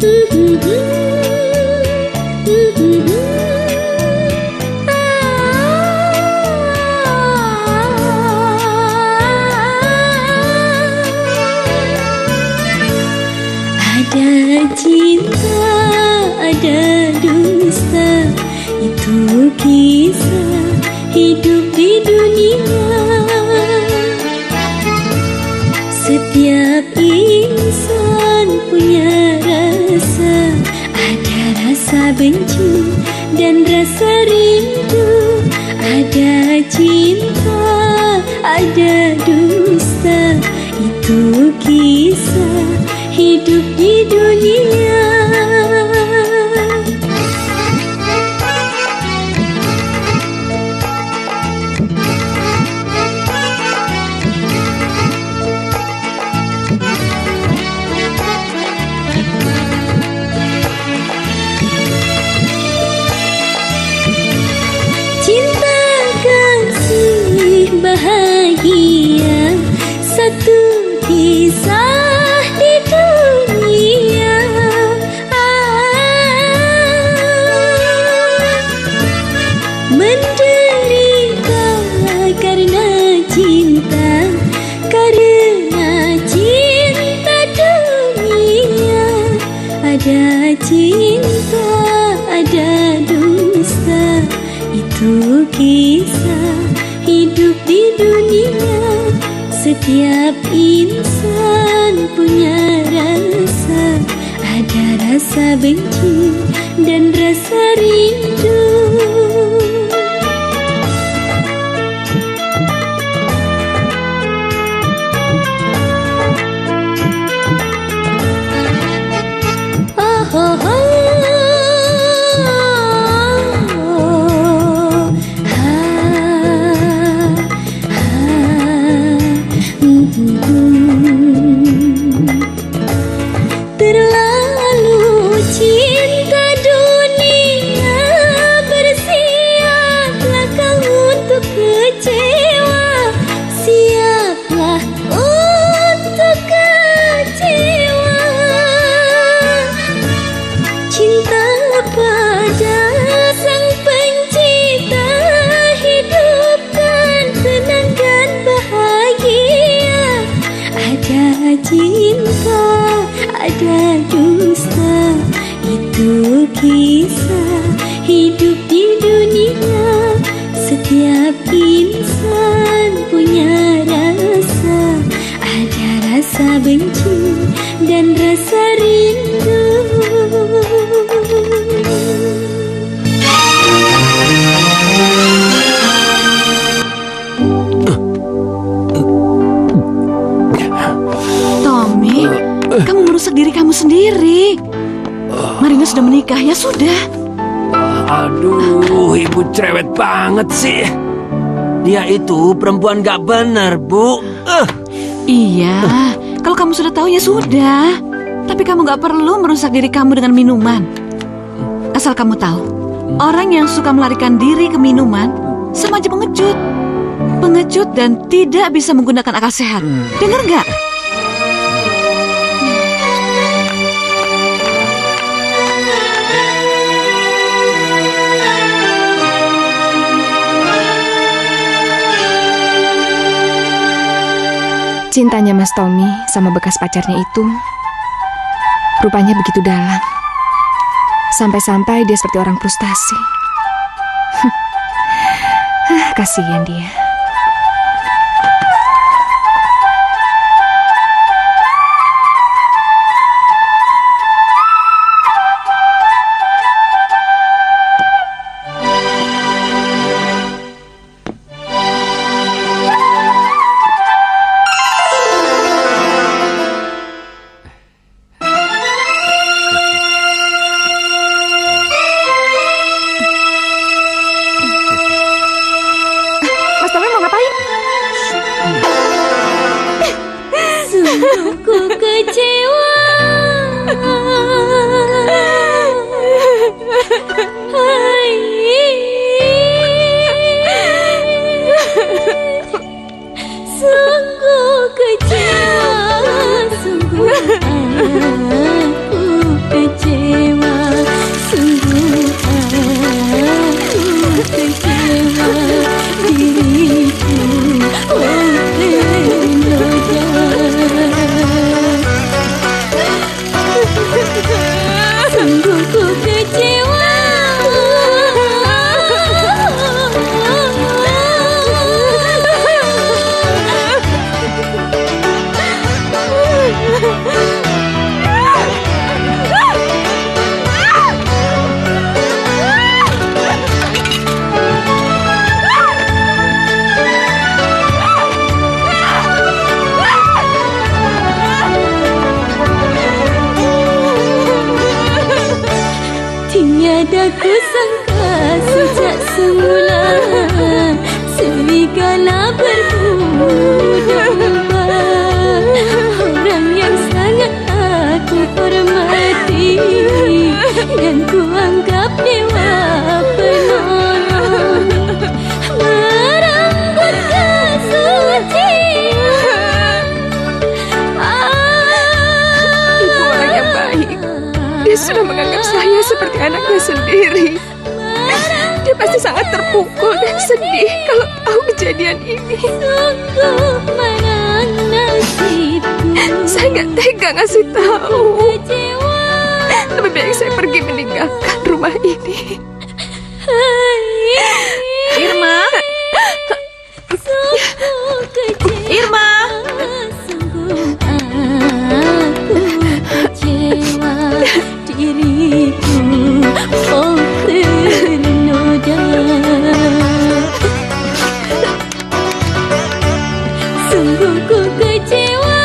Ada cinta, ada dusta, itu kisah hidup di dunia. Setiap insan punya rasa, ada rasa benci dan rasa rindu. Ada cinta, ada dusta, itu kisah hidup di dunia. Cinta kasih bahagia, satu kisah di dunia. Menderita karena cinta, karena cinta dunia. Ada cinta, ada dusta, itu kisah hidup di dunia. Setiap insan punya rasa, ada rasa benci dan rasa rindu. Oh, oh, oh. Terlalu cinta dunia, bersiaplah kau untuk kecewa. Siaplah untuk kecewa. Cinta pada Sang Pencipta, hidupkan tenang dan bahagia. Ada cinta, ada dusta, itu kisah hidup di dunia. Setiap insan punya rasa, ada rasa benci dan rasa rindu. Tommy, kamu merusak diri kamu sendiri. Marina sudah menikah, ya sudah. Aduh, ibu cerewet banget sih. Dia itu perempuan gak benar, Bu. Iya, kalau kamu sudah tahu ya sudah. Tapi kamu gak perlu merusak diri kamu dengan minuman. Asal kamu tahu, orang yang suka melarikan diri ke minuman sama aja pengecut. Pengecut dan tidak bisa menggunakan akal sehat. Dengar gak? Cintanya Mas Tommy sama bekas pacarnya itu rupanya begitu dalam. Sampai-sampai dia seperti orang frustasi. Kasihan dia. Ku kecewa. Hai. Sungguh kecewa, sungguh aku kecewa. Tiada kusangka sejak semula serigala berbulu domba. Orang yang sangat aku hormati, yang kuanggap dewa penolong, merenggut kesucian. Ibu orang yang baik. Dia sudah menganggap saya seperti anaknya sendiri. Dia pasti sangat terpukul dan sedih kalau tahu kejadian ini. Sungguh menang nasibku. Saya nggak tega ngasih tahu. Kecewa. Lebih baik saya pergi meninggalkan rumah ini. Irma, Sungguh kecewa. Irma. Sungguh aku kecewa. Diriku oh ternoda. Sungguh ku kecewa.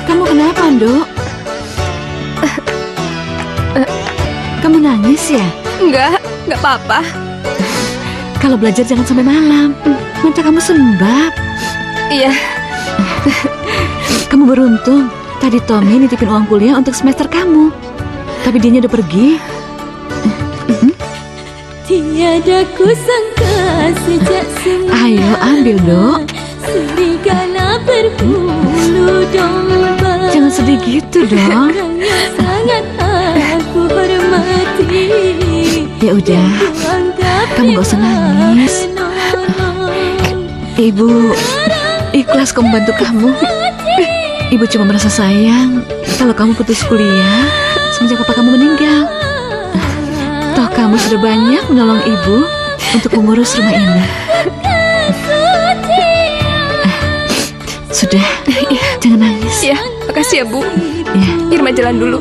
Kamu kenapa, Nduk? Kamu nangis ya? Enggak apa-apa. Kalau belajar jangan sampai malam. Mata kamu sembab. Iya, Kamu beruntung. Tadi Tommy nitipin uang kuliah untuk semester kamu. Tapi dianya udah pergi. Tiada kusangka sejak semula. Ayo ambil, Dok. Serigala berbulu domba. Jangan sedih gitu dong. Orang yang sangat aku hormati. Ya udah, Kuanggap kamu gak usah nangis. penolong. Ibu ikhlas kok membantu kamu. Ibu cuma merasa sayang kalau kamu putus kuliah semenjak papa kamu meninggal. Toh kamu sudah banyak menolong ibu untuk mengurus rumah ini. Sudah, jangan nangis. ya, makasih ya Bu. Ya, Irma jalan dulu.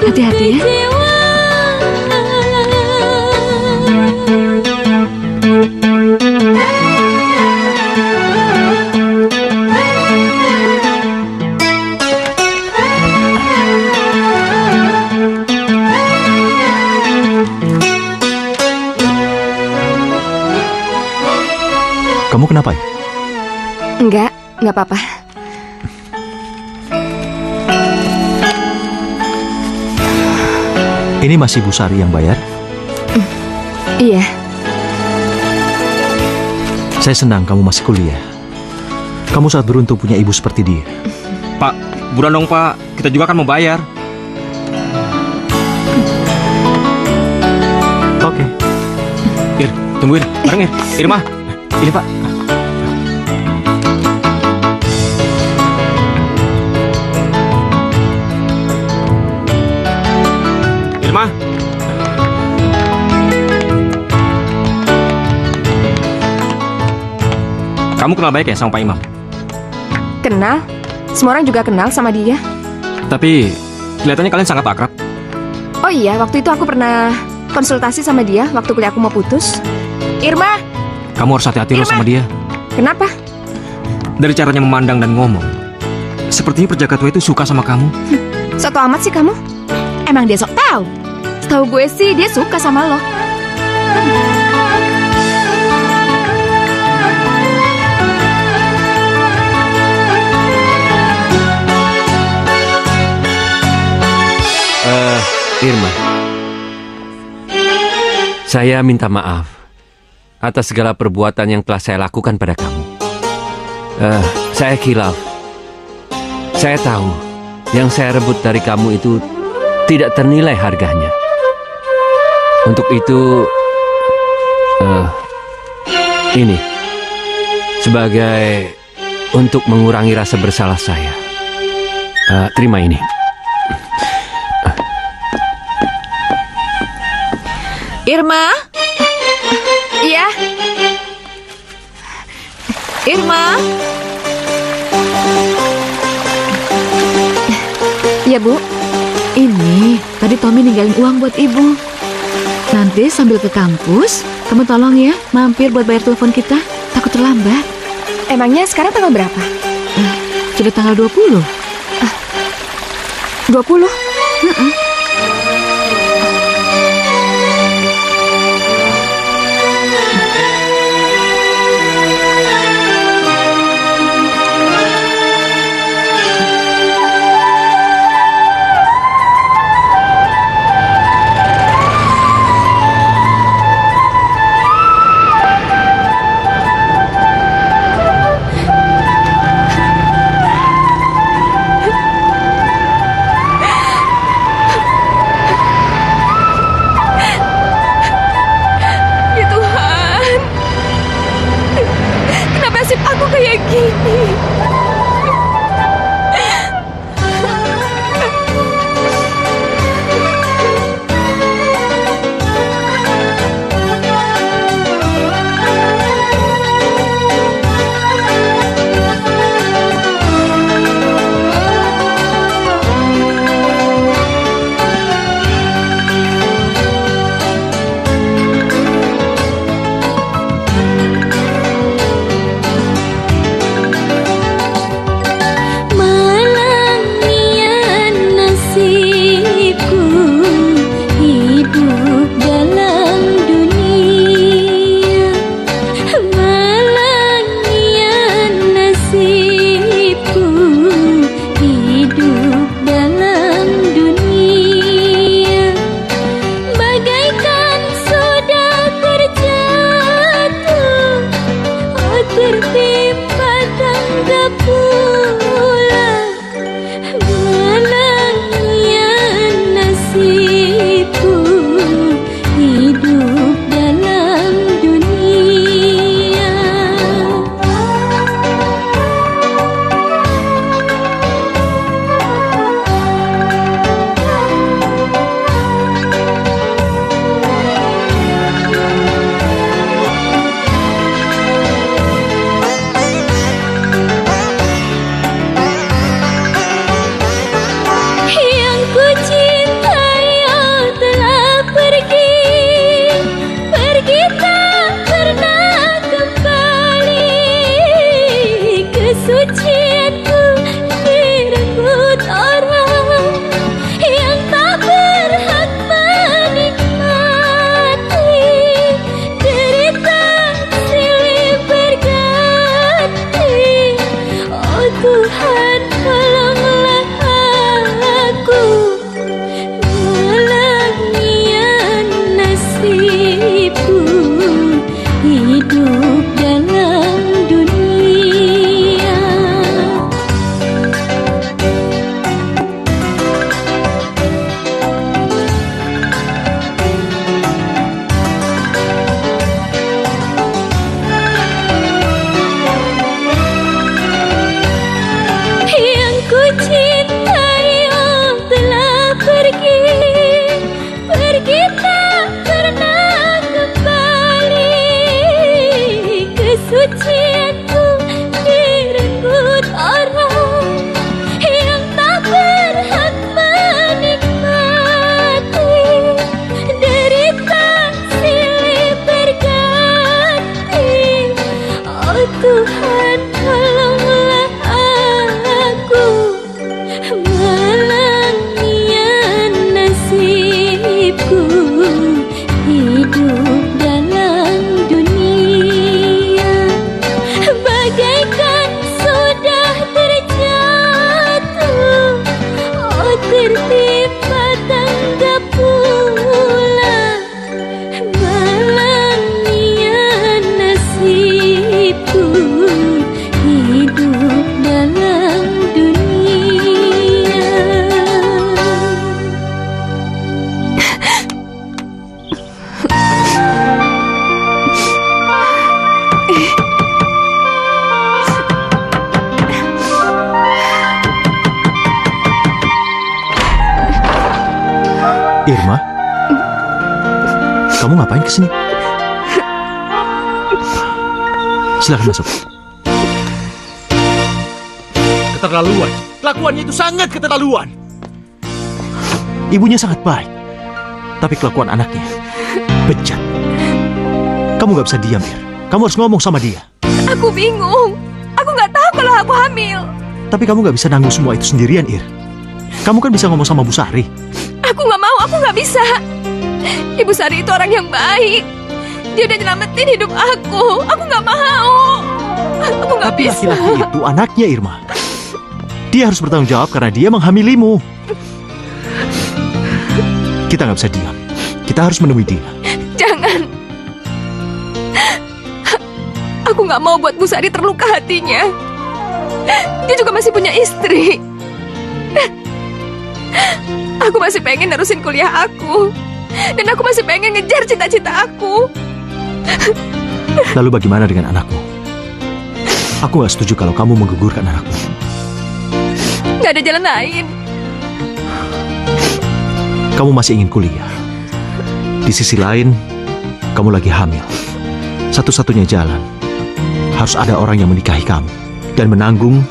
hati-hati ya. Kamu kenapa ya? Enggak apa-apa. Ini masih Bu Sari yang bayar? Iya, Saya senang kamu masih kuliah. Kamu sangat beruntung punya ibu seperti dia. Pak, buruan dong Pak, kita juga kan mau bayar. Oke. Ir, tungguin, bareng Ir. Irma, ini Pak. Irma. Kamu kenal baik ya sama Pak Imam? kenal. Semua orang juga kenal sama dia. Tapi kelihatannya kalian sangat akrab. Oh iya, waktu itu aku pernah konsultasi sama dia waktu kuliah aku mau putus. Irma, Kamu harus hati-hati loh Irma. sama dia. kenapa? Dari caranya memandang dan ngomong, sepertinya penjaga tua itu suka sama kamu. Sok tau amat sih kamu. Emang dia sok tahu? Setahu gue sih dia suka sama lo. Irma, saya minta maaf atas segala perbuatan yang telah saya lakukan pada kamu. Saya khilaf. Saya tahu yang saya rebut dari kamu itu tidak ternilai harganya. Untuk itu, ini sebagai untuk mengurangi rasa bersalah saya. Terima ini. Irma, Iya, Irma. iya Bu. Ini tadi Tommy ninggalin uang buat ibu. Nanti sambil ke kampus, kamu tolong ya mampir buat bayar telepon kita. Takut terlambat. Emangnya sekarang tanggal berapa? sudah tanggal 20. 20? Ya Tuhan, kenapa nasib aku kayak gini? Irma, kamu ngapain kesini? Silakan masuk. Keterlaluan. Kelakuannya itu sangat keterlaluan. Ibunya sangat baik, tapi kelakuan anaknya bejat. Kamu gak bisa diam, Ir. Kamu harus ngomong sama dia. Aku bingung. Aku nggak tahu kalau aku hamil. Tapi kamu gak bisa nanggung semua itu sendirian, Ir. Kamu kan bisa ngomong sama Bu Sari. Aku nggak mau, aku nggak bisa. Ibu Sari itu orang yang baik. Dia udah nyelamatin hidup aku. Aku nggak mau. Aku nggak Tapi bisa. laki-laki itu anaknya, Irma. Dia harus bertanggung jawab karena dia menghamilimu. Kita nggak bisa diam. Kita harus menemui dia. Jangan. Aku nggak mau buat Bu Sari terluka hatinya. Dia juga masih punya istri. Aku masih pengen nerusin kuliah aku. Dan aku masih pengen ngejar cita-cita aku. Lalu bagaimana dengan anakmu? Aku nggak setuju kalau kamu menggugurkan anakmu. Gak ada jalan lain. Kamu masih ingin kuliah. Di sisi lain, kamu lagi hamil. Satu-satunya jalan, harus ada orang yang menikahi kamu dan menanggung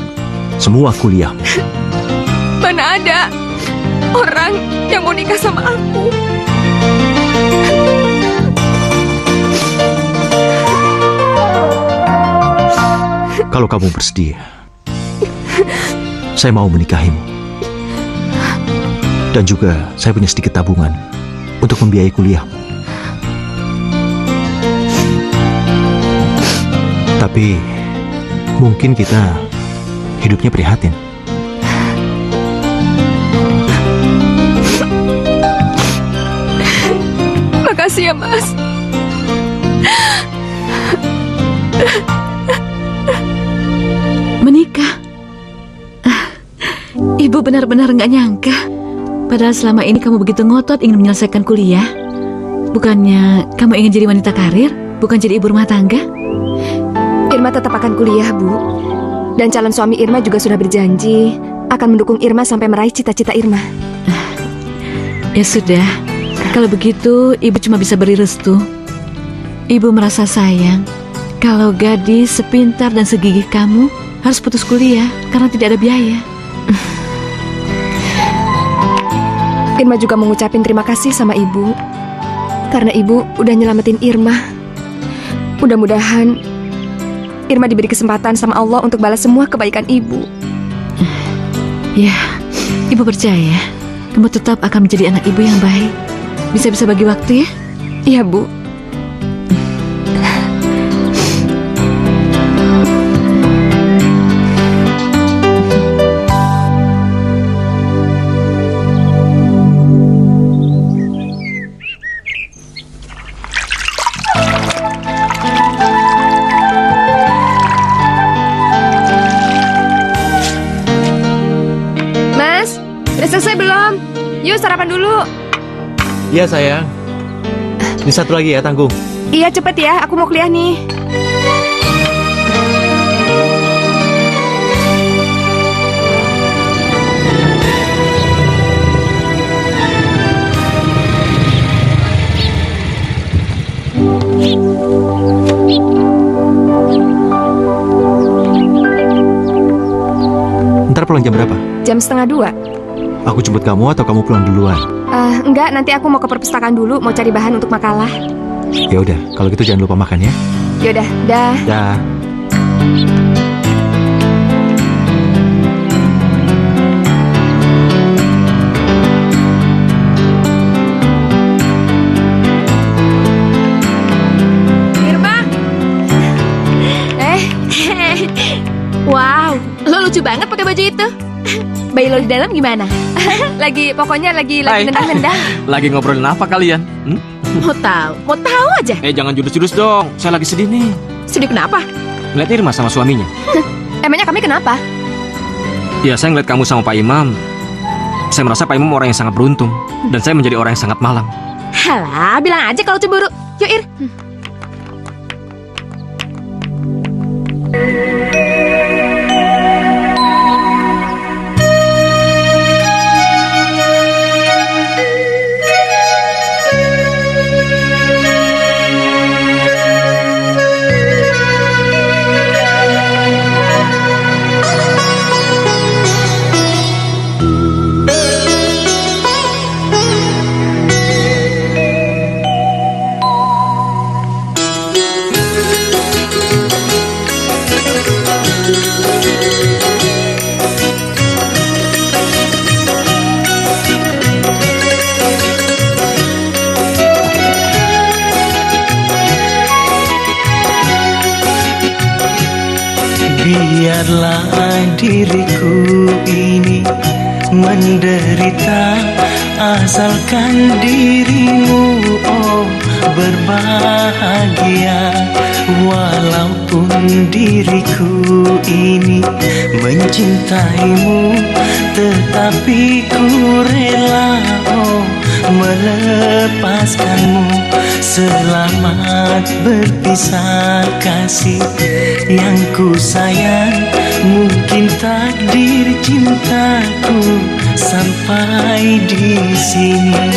semua kuliahmu. Mana ada orang yang mau nikah sama aku. Kalau kamu bersedia, saya mau menikahimu. Dan juga saya punya sedikit tabungan untuk membiayai kuliahmu. Tapi mungkin kita hidupnya prihatin. Makasih ya, Mas. Menikah? Ibu benar-benar nggak nyangka. Padahal selama ini kamu begitu ngotot ingin menyelesaikan kuliah. Bukannya kamu ingin jadi wanita karir, bukan jadi ibu rumah tangga? Irma tetap akan kuliah, Bu. Dan calon suami Irma juga sudah berjanji akan mendukung Irma sampai meraih cita-cita Irma. Ya sudah, kalau begitu ibu cuma bisa beri restu. Ibu merasa sayang kalau gadis sepintar dan segigih kamu harus putus kuliah karena tidak ada biaya. Irma juga mengucapin terima kasih sama Ibu. Karena Ibu udah nyelamatin Irma. Mudah-mudahan Irma diberi kesempatan sama Allah untuk balas semua kebaikan Ibu. Ya, ibu percaya kamu tetap akan menjadi anak ibu yang baik. Bisa-bisa bagi waktu ya? Iya, Bu. Mas, udah selesai belum? Yuk sarapan dulu. Iya sayang. Ini satu lagi ya, tanggung. Iya, cepet ya. Aku mau kuliah nih. Ntar pulang jam berapa? Jam 1:30. Aku jemput kamu atau kamu pulang duluan? Enggak, nanti aku mau ke perpustakaan dulu, mau cari bahan untuk makalah. Ya udah, kalau gitu jangan lupa makan ya. Yaudah, dah. Dah. Irma. Wow, lo lucu banget pakai baju itu. Bayi lo di dalam gimana? Pokoknya lagi Hai. nendang-nendang. Lagi ngobrolin apa kalian? Mau tahu aja. Jangan jurus-jurus dong. Saya lagi sedih nih. Sedih kenapa? Ngeliat Irma sama suaminya. Emangnya kami kenapa? Ya, saya ngeliat kamu sama Pak Imam. Saya merasa Pak Imam orang yang sangat beruntung. Dan saya menjadi orang yang sangat malang. Halah, bilang aja kalau cemburu. Yuk, Ir. Biarlah diriku ini menderita, asalkan dirimu berbahagia. Walaupun diriku ini mencintaimu, tetapi ku rela melepaskanmu. Selamat berpisah kasih yang ku sayang. Mungkin takdir cintaku sampai di sini.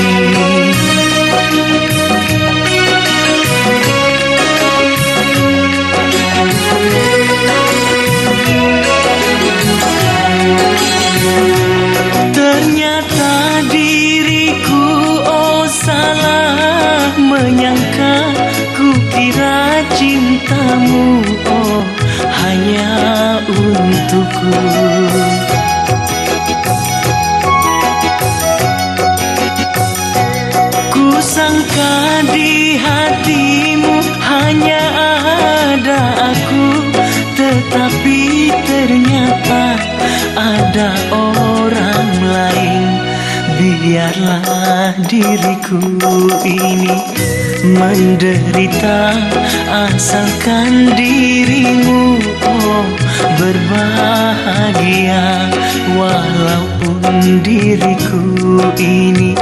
Ternyata diriku salah menyangka. Ku kira cintamu hanya untukku. Ku sangka di hatimu hanya ada aku, tetapi ternyata ada orang lain. Biarlah diriku ini menderita, asalkan dirimu berbahagia. Walaupun diriku ini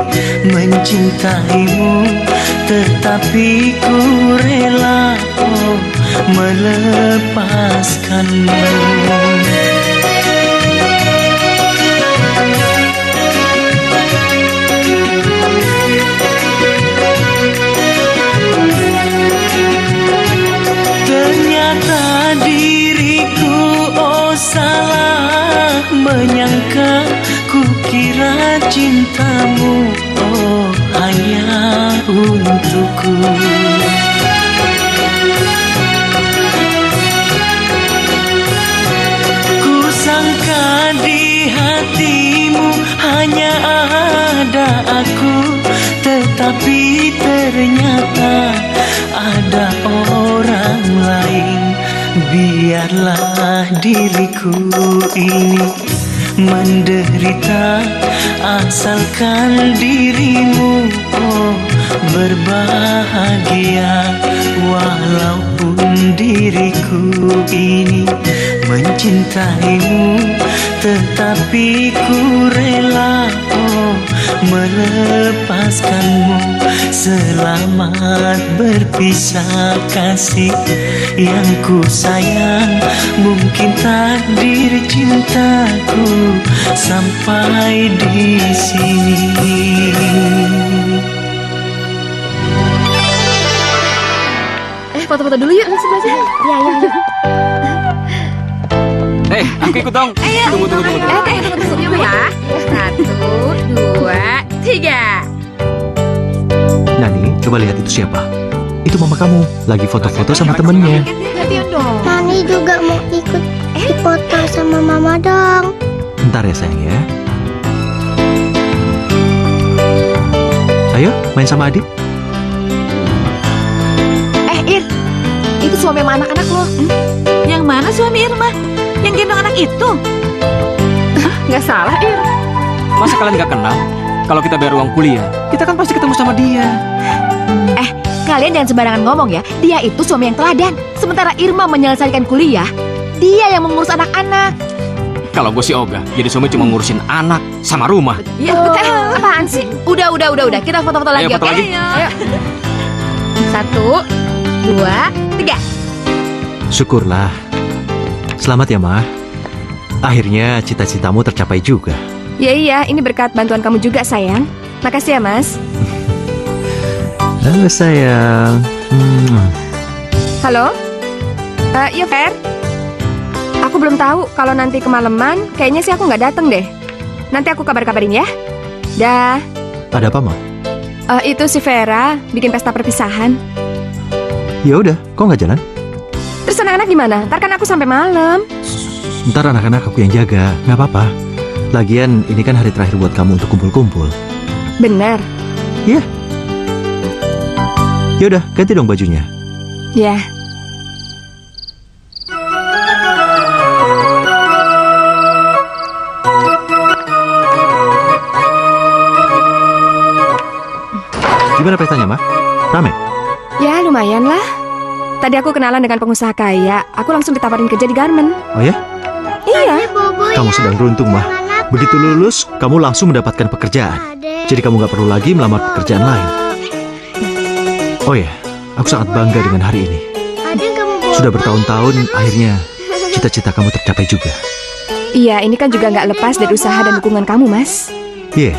mencintaimu, tetapi ku rela melepaskanmu. Ternyata diriku salah menyangka. Ku kira cintamu hanya untukku. Ku sangka di hatimu hanya ada aku, tetapi ternyata ada orang lain. Biarlah diriku ini menderita, asalkan dirimu berbahagia. Walaupun diriku ini mencintaimu, tetapi ku rela melepaskanmu. Selamat berpisah kasih yang ku sayang. Mungkin takdir cintaku sampai di sini. Foto-foto dulu yuk, sebelah sini. Iya, iya. Aku ikut dong. Tunggu. Tunggu ya. 1, 2, 3. Nani, coba lihat itu siapa? Itu mama kamu, lagi foto-foto sama temennya. Latihan dong. Nani juga mau ikut dipoto sama mama dong. Bentar ya sayang ya. Ayo, main sama adik. Ir, itu suami sama anak-anak lo. Yang mana suami Irma? Yang gendong anak itu? Nggak salah, Ir. Masa kalian gak kenal? Kalau kita bayar uang kuliah, kita kan pasti ketemu sama dia. Kalian jangan sembarangan ngomong ya. Dia itu suami yang teladan. Sementara Irma menyelesaikan kuliah, dia yang mengurus anak-anak. Kalau gue sih ogah, jadi suami cuma ngurusin anak sama rumah. Ya, apaan sih? Udah. Kita foto-foto lagi, Ayo, foto oke? lagi. Ayo. 1, 2, 3. Syukurlah. Selamat ya, Ma. Akhirnya cita-citamu tercapai juga. Iya, ini berkat bantuan kamu juga sayang. Makasih ya Mas. Halo sayang. Halo? Iya Fer. Aku belum tahu kalau nanti kemalaman. Kayaknya sih aku nggak dateng deh. Nanti aku kabarin ya. Dah. Ada apa, Ma? Itu si Vera bikin pesta perpisahan. Ya udah, kok nggak jalan? Terus anak-anak gimana? Ntar kan aku sampai malam. Ntar anak-anak aku yang jaga, nggak apa-apa. Lagian ini kan hari terakhir buat kamu untuk kumpul-kumpul. Bener. Iya. Ya udah, ganti dong bajunya. Ya. Gimana petanya, Ma? Rame? Ya, lumayan lah. Tadi aku kenalan dengan pengusaha kaya. Aku langsung ditawarin kerja di garmen. Oh ya? Iya. Bobo Kamu ya. sedang beruntung, Ma. Begitu lulus, kamu langsung mendapatkan pekerjaan. Jadi kamu nggak perlu lagi melamar pekerjaan lain. Oh ya, aku sangat bangga dengan hari ini. Ada kamu bobo. Sudah bertahun-tahun, akhirnya cita-cita kamu tercapai juga. Iya, ini kan juga nggak lepas dari usaha dan dukungan kamu, Mas. Iya,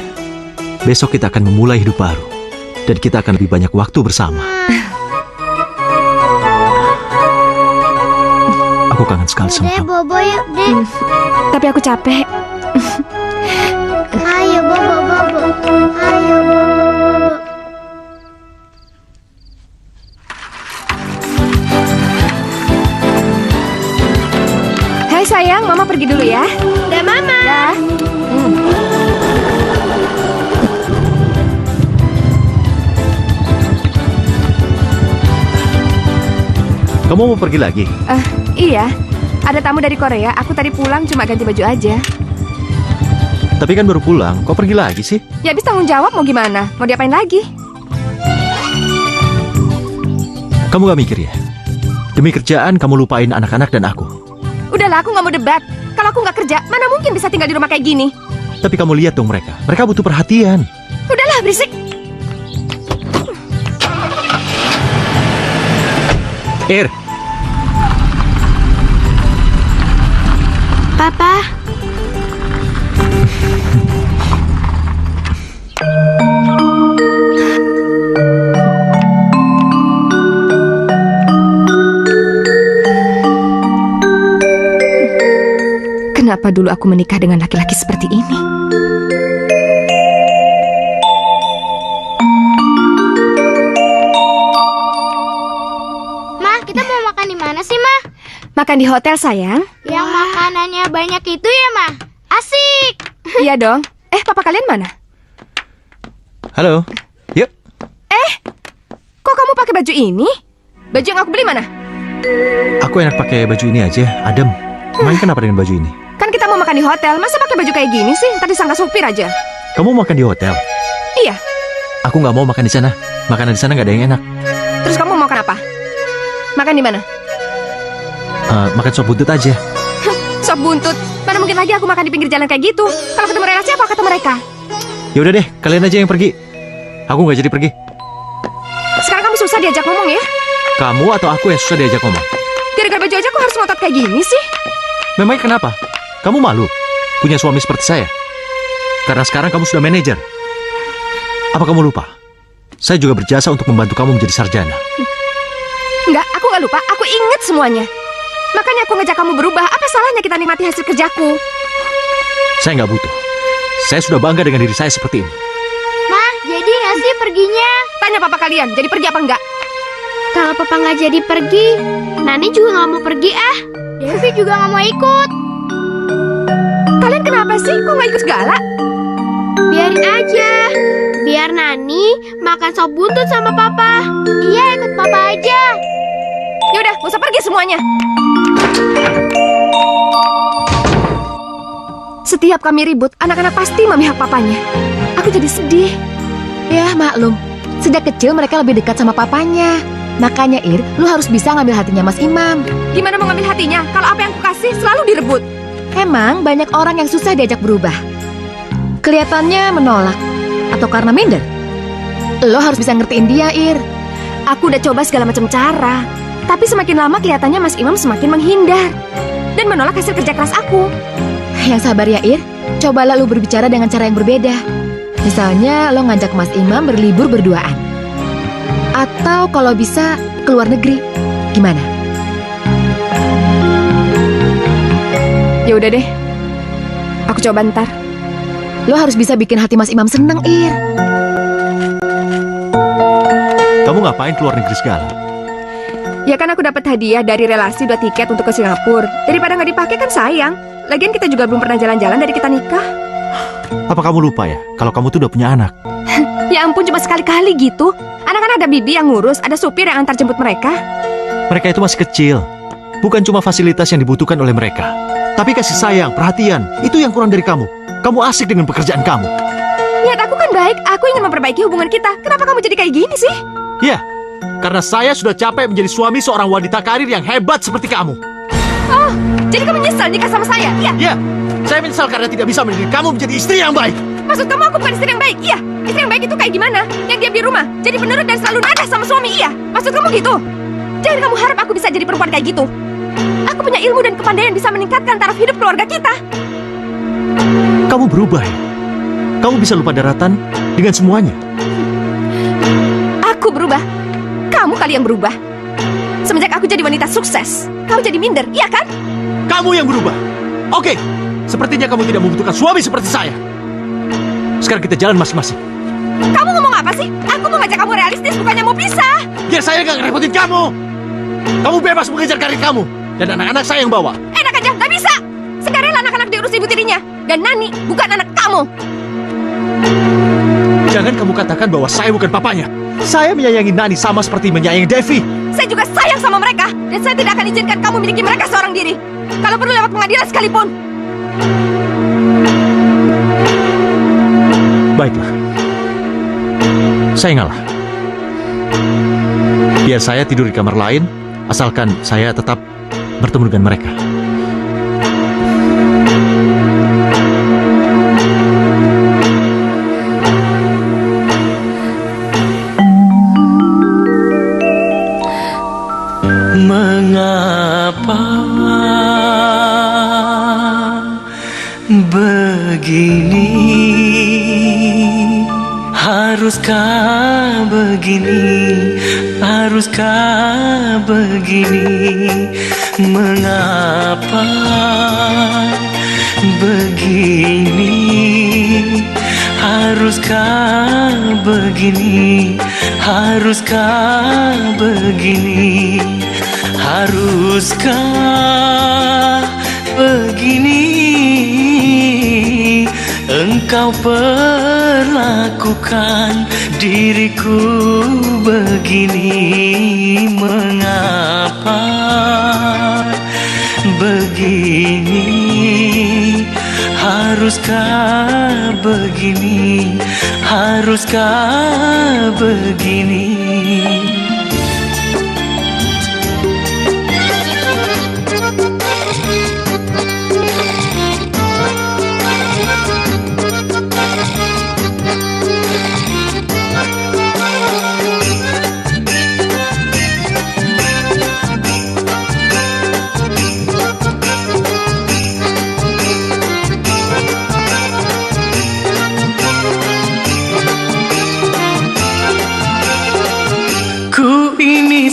besok kita akan memulai hidup baru. Dan kita akan lebih banyak waktu bersama. Aku kangen sekali sama Dek, kamu. bobo yuk, Dek. Tapi aku capek. Ayo, bobo, bobo. Ayo, bobo, bobo. Hai sayang, Mama pergi dulu ya. Dah, Mama. Dah. Kamu mau pergi lagi? Iya. Ada tamu dari Korea. Aku tadi pulang cuma ganti baju aja. Tapi kan baru pulang, kok pergi lagi sih? Ya habis tanggung jawab mau gimana? Mau diapain lagi? Kamu gak mikir ya? Demi kerjaan kamu lupain anak-anak dan aku. Udahlah, aku nggak mau debat. Kalau aku nggak kerja, mana mungkin bisa tinggal di rumah kayak gini? Tapi kamu lihat dong mereka. Mereka butuh perhatian. Udahlah, berisik. Ir, Papa. Kenapa dulu aku menikah dengan laki-laki seperti ini? Ma, kita mau makan di mana sih, Ma? Makan di hotel, sayang. Yang makanannya banyak itu ya, Ma? Asik. Iya dong. Papa kalian mana? halo. Yuk. Kok kamu pakai baju ini? Baju yang aku beli mana? Aku enak pakai baju ini aja, adem. Main kenapa dengan baju ini? Kan kita mau makan di hotel, masa pakai baju kayak gini sih? Tadi sangka supir aja. Kamu makan di hotel? Iya. Aku nggak mau makan di sana. Makanan di sana nggak ada yang enak. Terus kamu mau makan apa? Makan di mana? Makan sop buntut aja. Sop buntut. Mana mungkin lagi aku makan di pinggir jalan kayak gitu? Kalau ketemu relasi apa kata mereka? Ya udah deh, kalian aja yang pergi. Aku nggak jadi pergi. Sekarang kamu susah diajak ngomong ya? Kamu atau aku yang susah diajak ngomong? Gara-gara baju aja kok harus ngotot kayak gini sih? Memangnya kenapa? Kamu malu punya suami seperti saya? Karena sekarang kamu sudah manajer. Apa kamu lupa? Saya juga berjasa untuk membantu kamu menjadi sarjana. Enggak, aku nggak lupa. Aku inget semuanya. Makanya aku ngajak kamu berubah. Apa salahnya kita nikmati hasil kerjaku? Saya nggak butuh. Saya sudah bangga dengan diri saya seperti ini. Ma, jadi nggak sih perginya? Tanya papa kalian, jadi pergi apa enggak? Kalau Papa nggak jadi pergi, Nani juga nggak mau pergi ah. Devi juga nggak mau ikut. Kalian kenapa sih? Kok nggak ikut segala? Biarin aja. Biar Nani makan sop buntut sama Papa. Iya, ikut Papa aja. Yaudah, gak usah pergi semuanya. Setiap kami ribut, anak-anak pasti memihak papanya. Aku jadi sedih. Ya maklum, sejak kecil mereka lebih dekat sama papanya. Makanya Ir, lu harus bisa ngambil hatinya Mas Imam. Gimana mau ngambil hatinya kalau apa yang aku kasih selalu direbut? Emang banyak orang yang susah diajak berubah. Kelihatannya menolak. Atau karena minder. Lo harus bisa ngertiin dia, Ir. Aku udah coba segala macam cara. Tapi semakin lama kelihatannya Mas Imam semakin menghindar. Dan menolak hasil kerja keras aku. Yang sabar ya, Ir. Cobalah lu berbicara dengan cara yang berbeda. Misalnya lo ngajak Mas Imam berlibur berduaan. Atau kalau bisa ke luar negeri. Gimana? Ya udah deh. Aku coba ntar. Lo harus bisa bikin hati Mas Imam seneng, Ir. Kamu ngapain keluar negeri segala? Ya kan aku dapat hadiah dari relasi 2 tiket untuk ke Singapura. Daripada nggak dipakai kan sayang. Lagian kita juga belum pernah jalan-jalan dari kita nikah. Apa kamu lupa ya? Kalau kamu tuh udah punya anak. Ya ampun, cuma sekali-kali gitu. Anak-anak ada bibi yang ngurus, ada supir yang antar jemput mereka. Mereka itu masih kecil. Bukan cuma fasilitas yang dibutuhkan oleh mereka. Tapi kasih sayang, perhatian. Itu yang kurang dari kamu. Kamu asik dengan pekerjaan kamu. Niat aku kan baik, aku ingin memperbaiki hubungan kita. Kenapa kamu jadi kayak gini sih? Iya, karena saya sudah capek menjadi suami seorang wanita karir yang hebat seperti kamu. Oh, jadi kamu nyesel nikah sama saya? Iya. Iya, saya menyesal karena tidak bisa mendidik kamu menjadi istri yang baik. Maksud kamu aku bukan istri yang baik? Iya. Istri yang baik itu kayak gimana? Yang diam di rumah, jadi penurut dan selalu nada sama suami? Iya. Maksud kamu gitu? Jangan kamu harap aku bisa jadi perempuan kayak gitu. Aku punya ilmu dan kepandaian bisa meningkatkan taraf hidup keluarga kita. Kamu berubah ya? Kamu bisa lupa daratan dengan semuanya. Aku berubah. Kamu kali yang berubah. Semenjak aku jadi wanita sukses, kamu jadi minder, iya kan? Kamu yang berubah. Oke, sepertinya kamu tidak membutuhkan suami seperti saya. Sekarang kita jalan masing-masing. Kamu ngomong apa sih? Aku mau ngajak kamu realistis, bukannya mau pisah. Biar saya nggak ngerepotin kamu. Kamu bebas mengejar karir kamu. Dan anak-anak saya yang bawa. Enak aja, nggak bisa. Sekarang anak-anak diurus ibu tirinya. Dan Nani bukan anak kamu. Jangan kamu katakan bahwa saya bukan papanya. Saya menyayangi Nani sama seperti menyayangi Devi. Saya juga sayang sama mereka. Dan saya tidak akan izinkan kamu miliki mereka seorang diri. Kalau perlu lewat pengadilan sekalipun. Baiklah. Saya ngalah. Biar saya tidur di kamar lain, asalkan saya tetap bertemu dengan mereka. Mengapa begini? Haruskah begini? Haruskah begini? Mengapa begini? Haruskah begini? Haruskah begini? Haruskah begini? Engkau perlakukan diriku begini. Mengapa begini? Haruskah begini? Haruskah begini?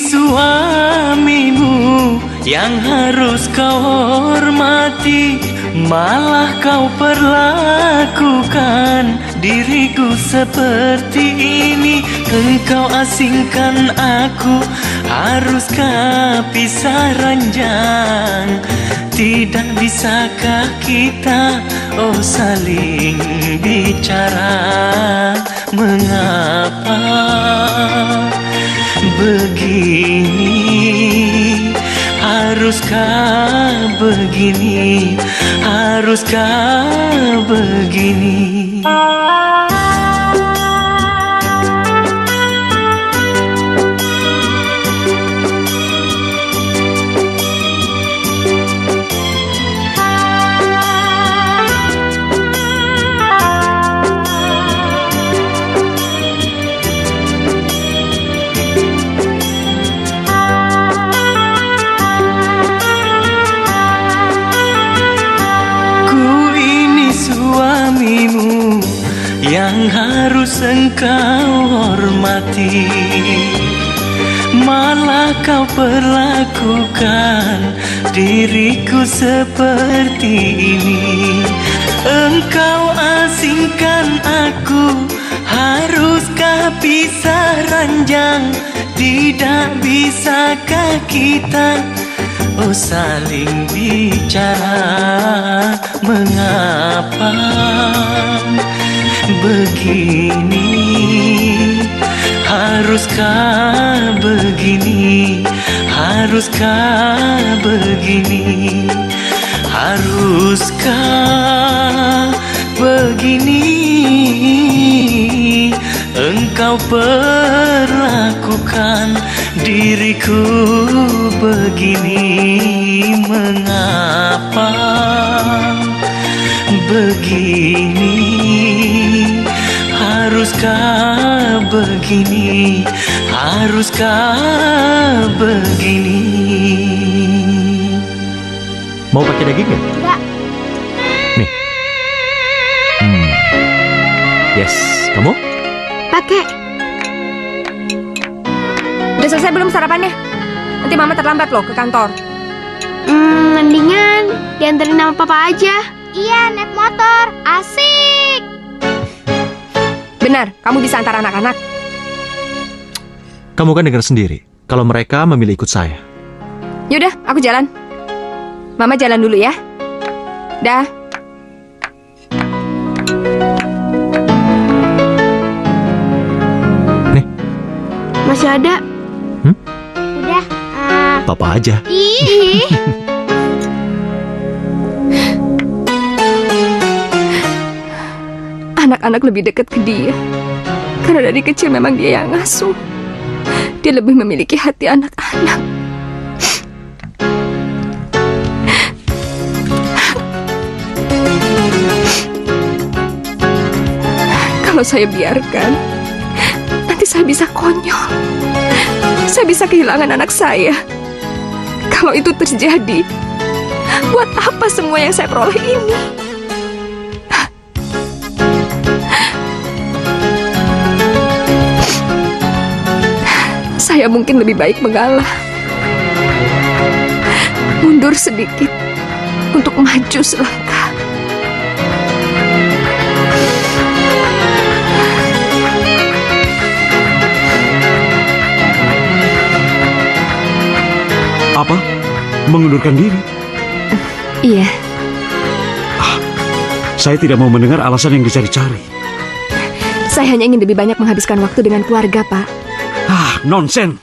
Suamimu yang harus kau hormati, malah kau perlakukan diriku seperti ini. Engkau asingkan aku, haruskah pisah ranjang? Tidak bisakah kita saling bicara? Mengapa begini? Haruskah begini? Haruskah begini? Yang harus engkau hormati, malah kau perlakukan diriku seperti ini. Engkau asingkan aku, haruskah pisah ranjang? Tidak bisakah kita saling bicara? Mengapa begini? Haruskah begini? Haruskah begini? Haruskah begini? kau perlakukan diriku begini? Mengapa begini? Haruskah begini? Haruskah begini? Mau pakai daging ya? Enggak. Nih. Yes, kamu? Pakai. Udah selesai belum sarapannya? Nanti Mama terlambat loh ke kantor. Mendingan dianterin sama papa aja. Iya, naik motor. Asik. Benar, kamu bisa antar anak-anak. Kamu kan dengar sendiri kalau mereka memilih ikut saya. Yaudah, aku jalan. Mama jalan dulu ya. Dah. Nih. Masih ada? Udah. Papa aja. Ih. Anak-anak lebih dekat ke dia. Karena dari kecil memang dia yang ngasuh. Dia lebih memiliki hati anak-anak. Kalau saya biarkan, nanti saya bisa konyol. Saya bisa kehilangan anak saya. Kalau itu terjadi, buat apa semua yang saya peroleh ini? Saya mungkin lebih baik mengalah. Mundur sedikit untuk maju selangkah. Apa? Mengundurkan diri? Iya, Saya tidak mau mendengar alasan yang dicari-cari. saya hanya ingin lebih banyak menghabiskan waktu dengan keluarga, Pak. Nonsen.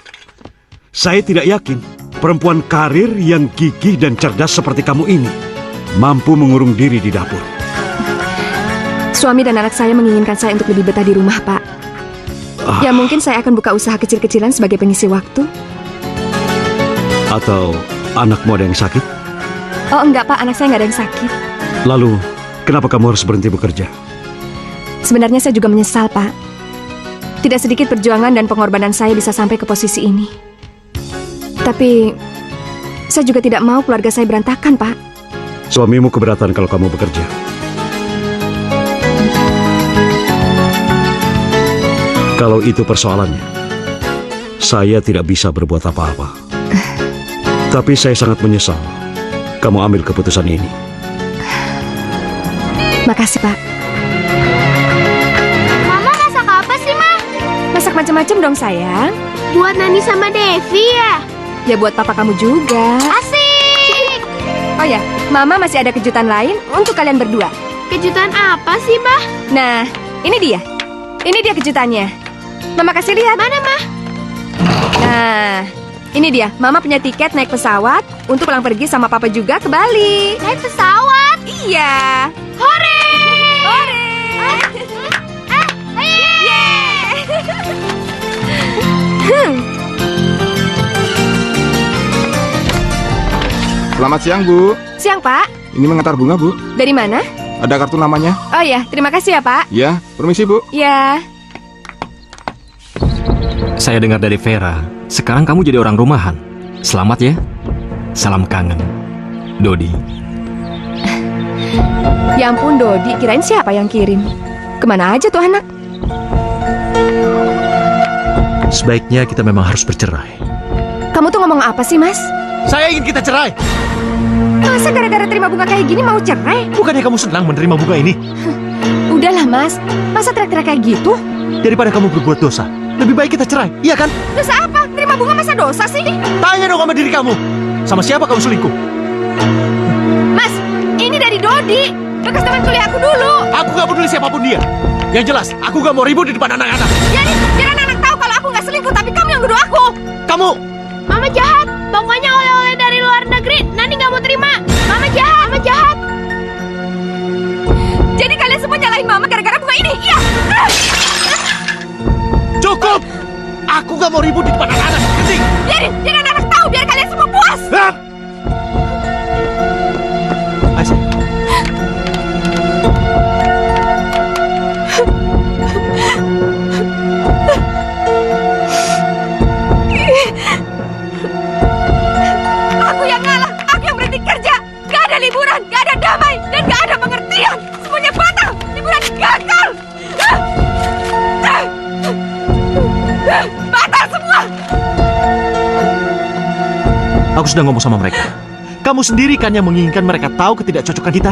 Saya tidak yakin perempuan karir yang gigih dan cerdas seperti kamu ini mampu mengurung diri di dapur. Suami dan anak saya menginginkan saya untuk lebih betah di rumah, Pak. Ya mungkin saya akan buka usaha kecil-kecilan sebagai pengisi waktu. Atau anakmu ada yang sakit? Oh enggak, Pak, anak saya nggak ada yang sakit. Lalu, kenapa kamu harus berhenti bekerja? Sebenarnya saya juga menyesal, Pak. Tidak sedikit perjuangan dan pengorbanan saya bisa sampai ke posisi ini. Tapi, saya juga tidak mau keluarga saya berantakan, Pak. Suamimu keberatan kalau kamu bekerja. Kalau itu persoalannya, saya tidak bisa berbuat apa-apa. Tapi saya sangat menyesal kamu ambil keputusan ini. Makasih, Pak. Mama masak apa sih, Ma? Masak macam-macam dong, sayang. Buat Nani sama Devi ya? Ya buat papa kamu juga. Asik. Oh ya, Mama masih ada kejutan lain untuk kalian berdua. Kejutan apa sih, Ma? Nah, ini dia. Ini dia kejutannya. Mama kasih lihat. Mana, Ma? Nah, ini dia. Mama punya tiket naik pesawat untuk pulang pergi sama papa juga ke Bali. Naik pesawat? Iya. Hore! Hore! Selamat siang, Bu. Siang, Pak. Ini mengantar bunga, Bu. Dari mana? Ada kartu namanya. Oh ya, terima kasih ya, Pak. Ya, permisi, Bu. Ya. Saya dengar dari Vera, sekarang kamu jadi orang rumahan. Selamat ya. Salam kangen. Dodi. Ya ampun, Dodi. Kirain siapa yang kirim? Kemana aja tuh anak? Sebaiknya kita memang harus bercerai. Kamu tuh ngomong apa sih, Mas? Saya ingin kita cerai. Masa gara-gara terima bunga kayak gini mau cerai? Bukannya kamu senang menerima bunga ini? Udahlah, Mas. Masa teriak-teriak kayak gitu? Daripada kamu berbuat dosa, lebih baik kita cerai, iya kan? Dosa apa? Terima bunga masa dosa sih? Tanya dong sama diri kamu. Sama siapa kamu selingkuh? Mas, ini dari Dodi. Bekas teman kuliah aku dulu. Aku gak peduli siapapun dia. Yang jelas, aku gak mau ribut di depan anak-anak. Jadi, biar anak-anak tahu kalau aku nggak selingkuh, tapi kamu yang nuduh aku. Kamu! Mama jahat. Pokoknya oleh-oleh dari luar negeri Nani nggak mau terima. Mama jahat. Mama jahat. Jadi kalian semua nyalahin Mama gara-gara bunga ini? Iya. Aku gak mau ribut di depan anak-anak. Ngerti? Biarin anak tahu biar kalian semua puas. Hah? Aisyah. Aku yang ngalah, aku yang berhenti kerja. Gak ada liburan, gak ada damai, dan gak ada pengertian. Semuanya batal, liburan gagal. Batal semua. Aku sudah ngomong sama mereka. Kamu sendiri kan yang menginginkan mereka tahu ketidakcocokan kita.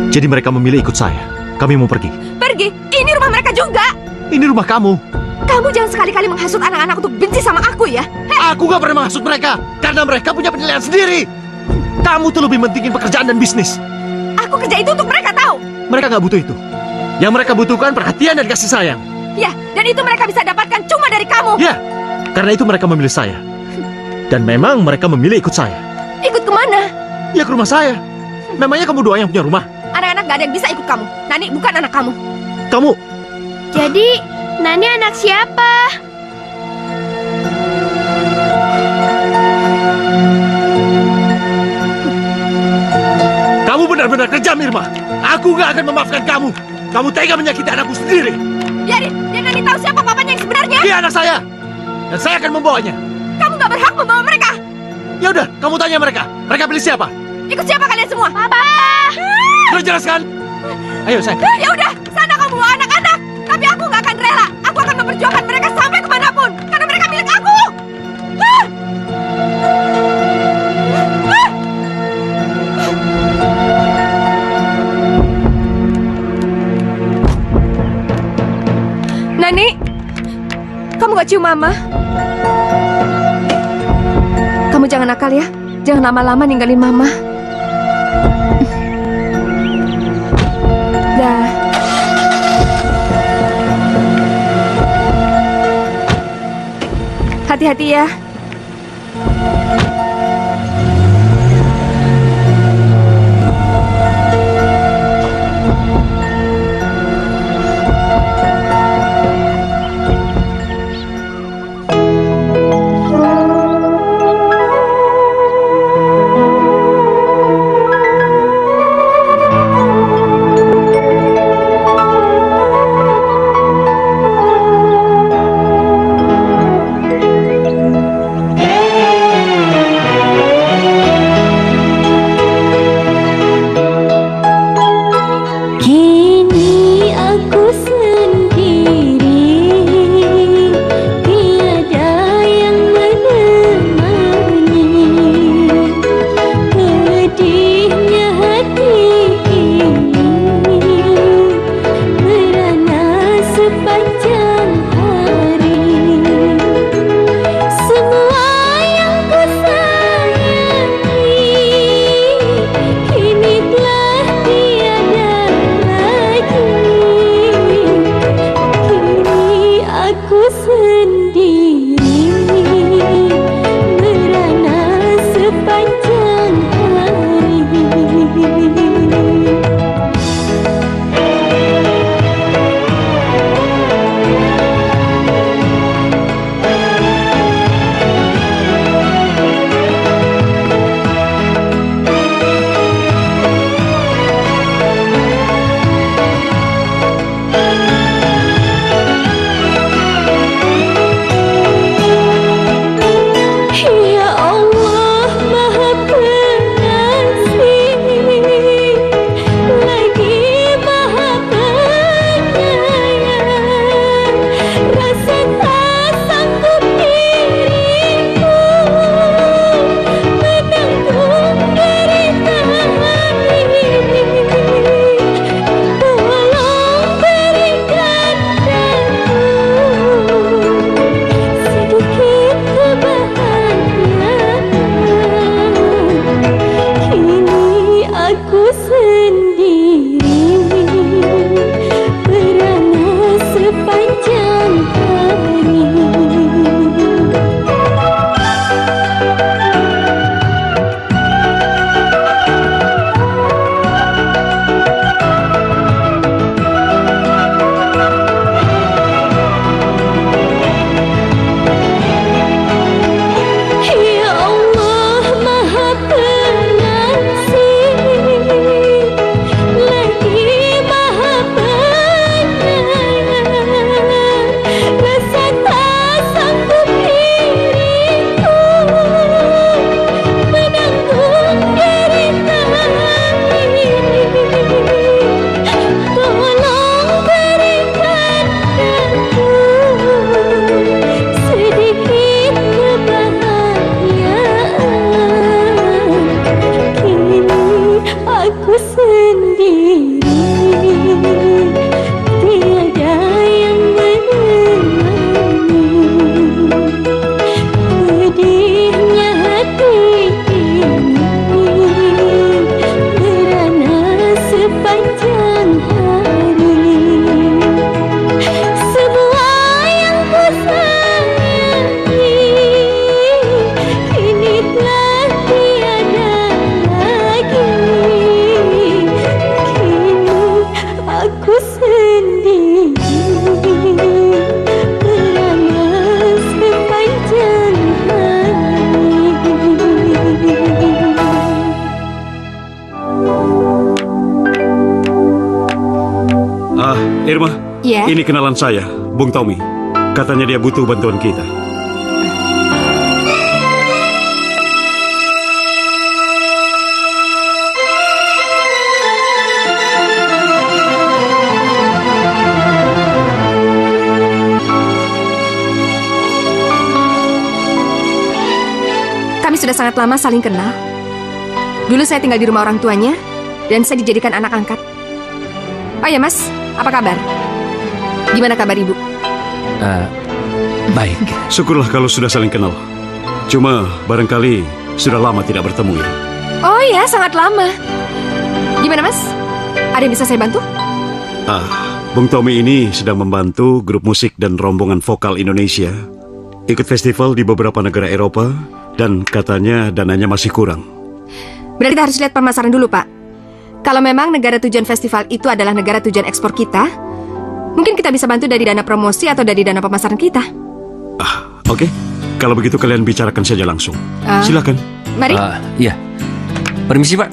Jadi mereka memilih ikut saya. Kami mau pergi. Pergi, ini rumah mereka juga. Ini rumah kamu. Kamu jangan sekali-kali menghasut anak-anak untuk benci sama aku ya. Aku gak pernah menghasut mereka. Karena mereka punya penilaian sendiri. Kamu tuh lebih mentingin pekerjaan dan bisnis. Aku kerja itu untuk mereka tahu. Mereka gak butuh itu. Yang mereka butuhkan perhatian dan kasih sayang. Ya, dan itu mereka bisa dapatkan cuma dari kamu. Ya, karena itu mereka memilih saya. Dan memang mereka memilih ikut saya. Ikut kemana? Ya ke rumah saya. Memangnya kamu doang yang punya rumah? Anak-anak gak ada yang bisa ikut kamu. Nani bukan anak kamu. Kamu, Jadi, Nani anak siapa? kamu benar-benar kejam, Irma. Aku gak akan memaafkan kamu. Kamu tega menyakiti anakku sendiri. Biarin Nani tahu siapa papanya yang sebenarnya. Dia anak saya. Dan saya akan membawanya. Kamu gak berhak membawa mereka. Ya udah, kamu tanya mereka. Mereka pilih siapa? Ikut siapa kalian semua? Papa. Sudah jelaskan? Ayo, saya. Ya udah, sana kamu bawa anak-anak. Tapi aku gak akan rela. Aku akan memperjuangkan mereka sampai kemanapun. Karena mereka milik aku. Nani, kamu gak cium mama? Kamu jangan nakal ya. Jangan lama-lama ninggalin mama. Dah. Hati-hati ya. Irma, Ya. ini kenalan saya, Bung Tommy. Katanya dia butuh bantuan kita. Kami sudah sangat lama saling kenal. Dulu saya tinggal di rumah orang tuanya, dan saya dijadikan anak angkat. Oh ya mas, apa kabar? Gimana kabar ibu? Baik. Syukurlah kalau sudah saling kenal. Cuma barangkali sudah lama tidak bertemu ya. Oh ya, sangat lama. Gimana mas? Ada yang bisa saya bantu? Bung Tommy ini sedang membantu grup musik dan rombongan vokal Indonesia ikut festival di beberapa negara Eropa, dan katanya dananya masih kurang. Berarti kita harus lihat pemasaran dulu pak. Kalau memang negara tujuan festival itu adalah negara tujuan ekspor kita, mungkin kita bisa bantu dari dana promosi atau dari dana pemasaran kita. Oke. Kalau begitu kalian bicarakan saja langsung. Silakan. Mari. Iya. Permisi, Pak.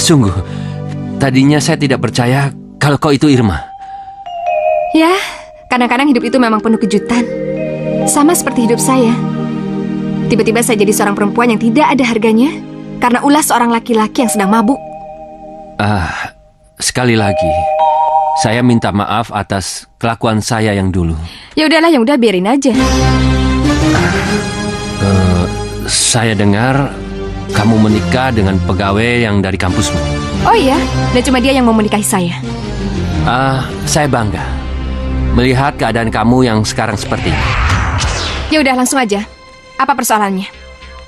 Sungguh, tadinya saya tidak percaya kalau kau itu Irma. Ya, kadang-kadang hidup itu memang penuh kejutan. Sama seperti hidup saya. Tiba-tiba saya jadi seorang perempuan yang tidak ada harganya karena ulah seorang laki-laki yang sedang mabuk. Sekali lagi, saya minta maaf atas kelakuan saya yang dulu. Ya udahlah, yang udah biarin aja. Saya dengar kamu menikah dengan pegawai yang dari kampusmu. Oh iya, dan cuma dia yang mau menikahi saya. Saya bangga melihat keadaan kamu yang sekarang seperti ini. Ya udah, langsung aja. Apa persoalannya?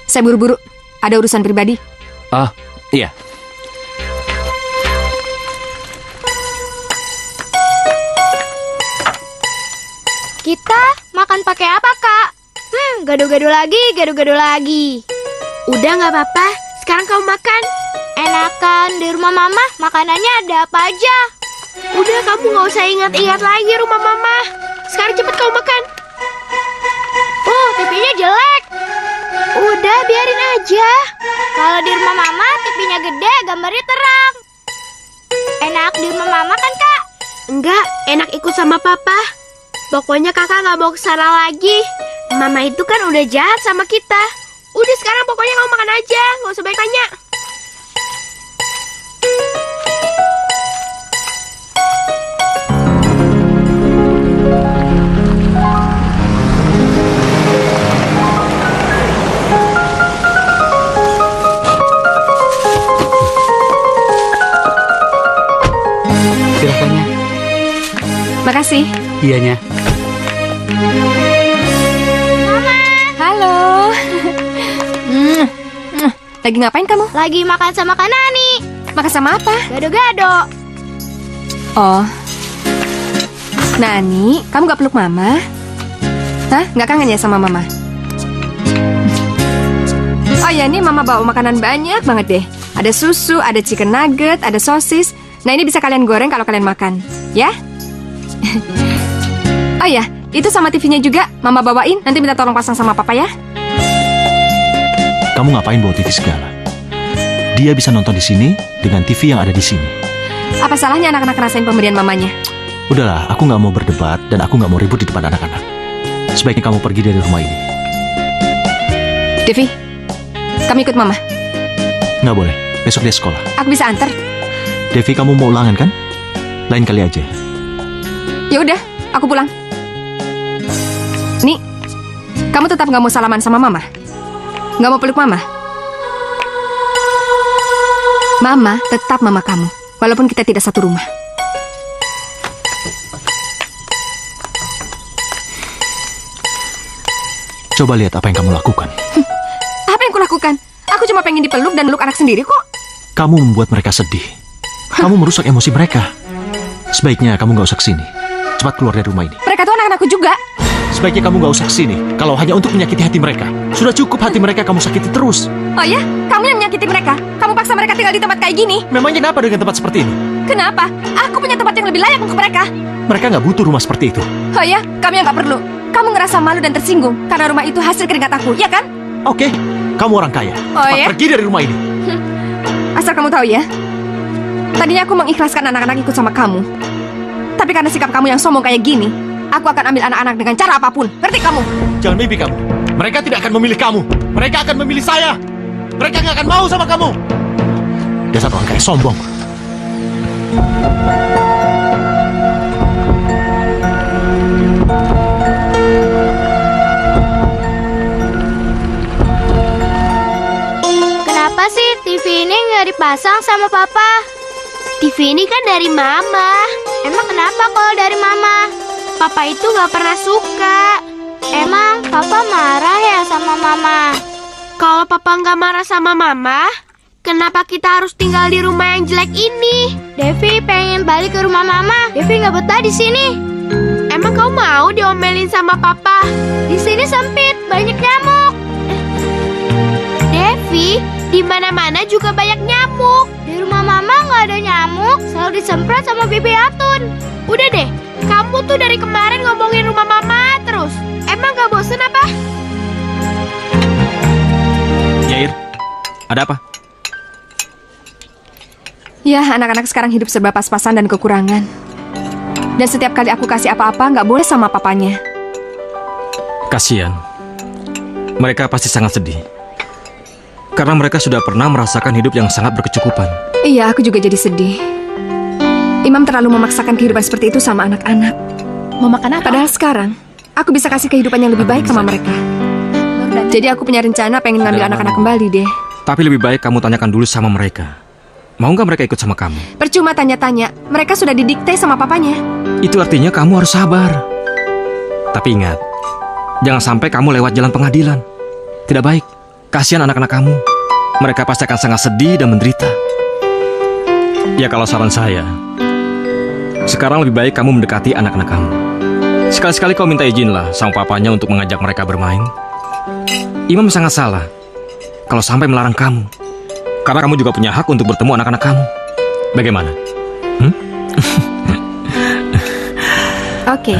Saya buru-buru, ada urusan pribadi. Iya. Kita makan pakai apa, Kak? Gado-gado lagi, gado-gado lagi. Udah nggak apa-apa, sekarang kamu makan. Enakan di rumah Mama, makanannya ada apa aja. Udah, kamu nggak usah ingat-ingat lagi rumah Mama. Sekarang cepet kamu makan. TV-nya jelek. Udah, biarin aja. Kalau di rumah Mama, TV-nya gede, gambarnya terang. Enak di rumah Mama kan, Kak? Enggak, enak ikut sama Papa. Pokoknya kakak nggak mau kesana lagi. Mama itu kan udah jahat sama kita. Udah, sekarang pokoknya kamu makan aja, nggak usah banyak tanya. Silakannya. Makasih. Iyanya. Halo. Lagi ngapain kamu? Lagi makan sama Kak Nani. Makan sama apa? Gado-gado. Oh. Nani, kamu gak peluk Mama? Hah? Gak kangen ya sama Mama? Oh ya, nih Mama bawa makanan banyak banget deh. Ada susu, ada chicken nugget, ada sosis. Nah, ini bisa kalian goreng kalau kalian makan. Ya? Oh ya, itu sama TV-nya juga Mama bawain. Nanti minta tolong pasang sama Papa ya. Kamu ngapain bawa TV segala? Dia bisa nonton di sini dengan TV yang ada di sini. Apa salahnya anak-anak ngerasain pemberian mamanya? Udahlah, aku nggak mau berdebat dan aku nggak mau ribut di depan anak-anak. Sebaiknya kamu pergi dari rumah ini. Devi, kamu ikut Mama. Nggak boleh, besok dia sekolah. Aku bisa antar. Devi, kamu mau ulangan kan? Lain kali aja. Ya udah, aku pulang. Nih, kamu tetap nggak mau salaman sama Mama? Nggak mau peluk Mama? Mama tetap Mama kamu, walaupun kita tidak satu rumah. Coba lihat apa yang kamu lakukan. Apa yang kulakukan? Aku cuma pengen dipeluk dan meluk anak sendiri kok. Kamu membuat mereka sedih. Kamu merusak emosi mereka. Sebaiknya kamu nggak usah kesini. Cepat keluar dari rumah ini. Mereka tuh anak-anakku juga. Sebaiknya kamu nggak usah kesini. Kalau hanya untuk menyakiti hati mereka. Sudah cukup hati mereka kamu sakiti terus. Oh ya? Kamu yang menyakiti mereka? Kamu paksa mereka tinggal di tempat kayak gini? Memangnya kenapa dengan tempat seperti ini? Kenapa? Aku punya tempat yang lebih layak untuk mereka. Mereka nggak butuh rumah seperti itu. Oh ya? Kamu yang nggak perlu. Kamu ngerasa malu dan tersinggung karena rumah itu hasil keringat aku, ya kan? Oke, Kamu orang kaya. Oh, Cepat ya? pergi dari rumah ini. Asal kamu tahu ya, tadinya aku mengikhlaskan anak-anak ikut sama kamu. Tapi karena sikap kamu yang sombong kayak gini, aku akan ambil anak-anak dengan cara apapun. Ngerti kamu? Jangan mimpi kamu. Mereka tidak akan memilih kamu. Mereka akan memilih saya. Mereka nggak akan mau sama kamu. Dasar orang kaya sombong. Kenapa sih TV ini nggak dipasang sama papa? TV ini kan dari mama. Emang kenapa kalau dari mama? Papa itu nggak pernah suka. Emang papa marah ya sama mama? Kalau papa nggak marah sama mama, kenapa kita harus tinggal di rumah yang jelek ini? Devi pengen balik ke rumah mama. Devi nggak betah di sini. Emang kau mau diomelin sama papa? Di sini sempit, banyak nyamuk. Devi, di mana-mana juga banyak nyamuk. Di rumah mama nggak ada nyamuk, selalu disemprot sama Bibi Atun. Udah deh, kamu tuh dari kemarin ngomongin rumah mama terus. Emang gak bosen apa? Yair, ada apa? Ya, anak-anak sekarang hidup serba pas-pasan dan kekurangan. Dan setiap kali aku kasih apa-apa, nggak boleh sama papanya. Kasihan. Mereka pasti sangat sedih. Karena mereka sudah pernah merasakan hidup yang sangat berkecukupan. Iya, aku juga jadi sedih. Imam terlalu memaksakan kehidupan seperti itu sama anak-anak. Mau makan apa? Padahal sekarang, aku bisa kasih kehidupan yang lebih baik sama mereka. Jadi aku punya rencana pengen ngambil anak-anak kembali deh. Tapi lebih baik kamu tanyakan dulu sama mereka. Mau nggak mereka ikut sama kamu? Percuma tanya-tanya, mereka sudah didikte sama papanya. Itu artinya kamu harus sabar. Tapi ingat, jangan sampai kamu lewat jalan pengadilan. Tidak baik. Kasihan anak-anak kamu. Mereka pasti akan sangat sedih dan menderita. Ya kalau saran saya, sekarang lebih baik kamu mendekati anak-anak kamu. Sekali-sekali kau minta izinlah sama papanya untuk mengajak mereka bermain. Imam sangat salah kalau sampai melarang kamu. Karena kamu juga punya hak untuk bertemu anak-anak kamu. Bagaimana? Oke.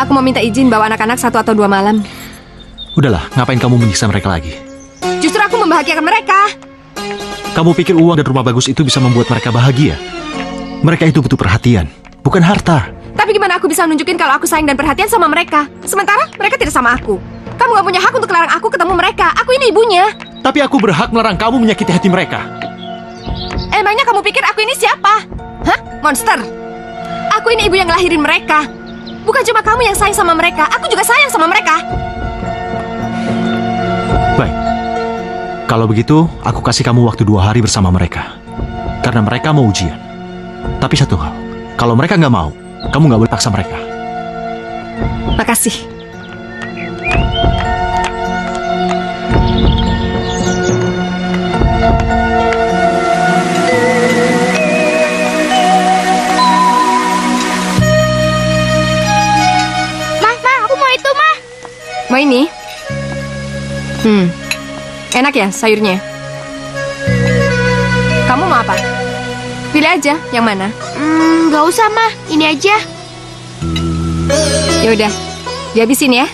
Aku mau minta izin bawa anak-anak 1 atau 2 malam. Udahlah, ngapain kamu menyiksa mereka lagi? Justru aku membahagiakan mereka. Kamu pikir uang dan rumah bagus itu bisa membuat mereka bahagia? Mereka itu butuh perhatian, bukan harta. Tapi gimana aku bisa nunjukin kalau aku sayang dan perhatian sama mereka? Sementara mereka tidak sama aku. Kamu gak punya hak untuk larang aku ketemu mereka. Aku ini ibunya. Tapi aku berhak melarang kamu menyakiti hati mereka. Emangnya kamu pikir aku ini siapa? Hah? Monster? Aku ini ibu yang ngelahirin mereka. Bukan cuma kamu yang sayang sama mereka, aku juga sayang sama mereka. Baik. Kalau begitu, aku kasih kamu waktu 2 hari bersama mereka. Karena mereka mau ujian. Tapi satu hal, kalau mereka nggak mau, kamu nggak boleh paksa mereka. Makasih. Aku mau itu, Ma. Mau ini? Enak ya sayurnya? Kamu mau apa? Pilih aja, yang mana? Gak usah, Ma. Ini aja. Ya udah, dihabisin ya.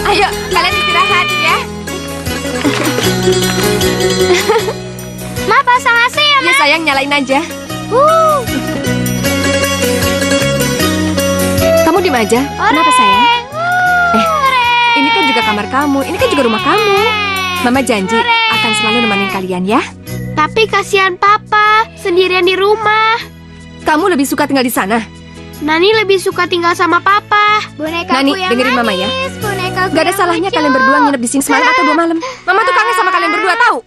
Ayo, kalian istirahat ya. Ma, pasang AC ya, Ma. Ya sayang, nyalain aja. Kamu diem aja. Kenapa sayang? Ini kan juga kamar kamu. Ini kan juga rumah kamu. Mama janji akan selalu nemenin kalian ya. Tapi kasihan Papa sendirian di rumah. Kamu lebih suka tinggal di sana? Nani lebih suka tinggal sama Papa. Boneka Nani, dengerin Mama ya. Gak ada salahnya kalian berdua nginep di sini semalam atau 2 malam. Mama tuh kangen sama kalian berdua, tahu?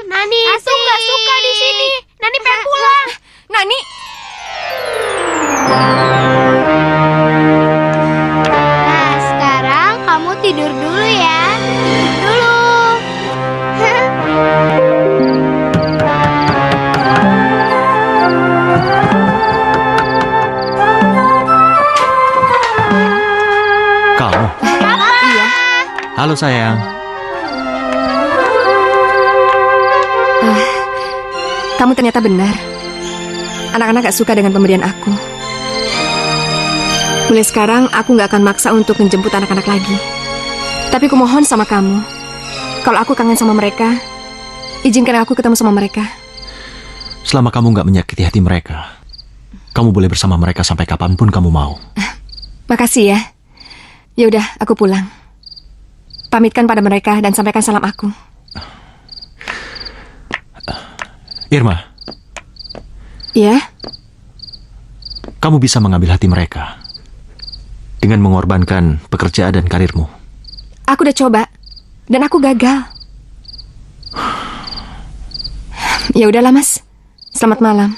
Nani itu nggak suka di sini. Nani pengen pulang. Nani. Nah, sekarang kamu tidur dulu ya. Tidur dulu. Halo sayang. Kamu ternyata benar. Anak-anak gak suka dengan pemberian aku. Mulai sekarang aku gak akan maksa untuk menjemput anak-anak lagi. Tapi aku mohon sama kamu, kalau aku kangen sama mereka, izinkan aku ketemu sama mereka. Selama kamu nggak menyakiti hati mereka, kamu boleh bersama mereka sampai kapanpun kamu mau. Makasih ya. Ya udah, aku pulang. Pamitkan pada mereka dan sampaikan salam aku. Irma, Ya, kamu bisa mengambil hati mereka dengan mengorbankan pekerjaan dan karirmu. aku udah coba dan aku gagal. Ya udahlah, Mas. Selamat malam.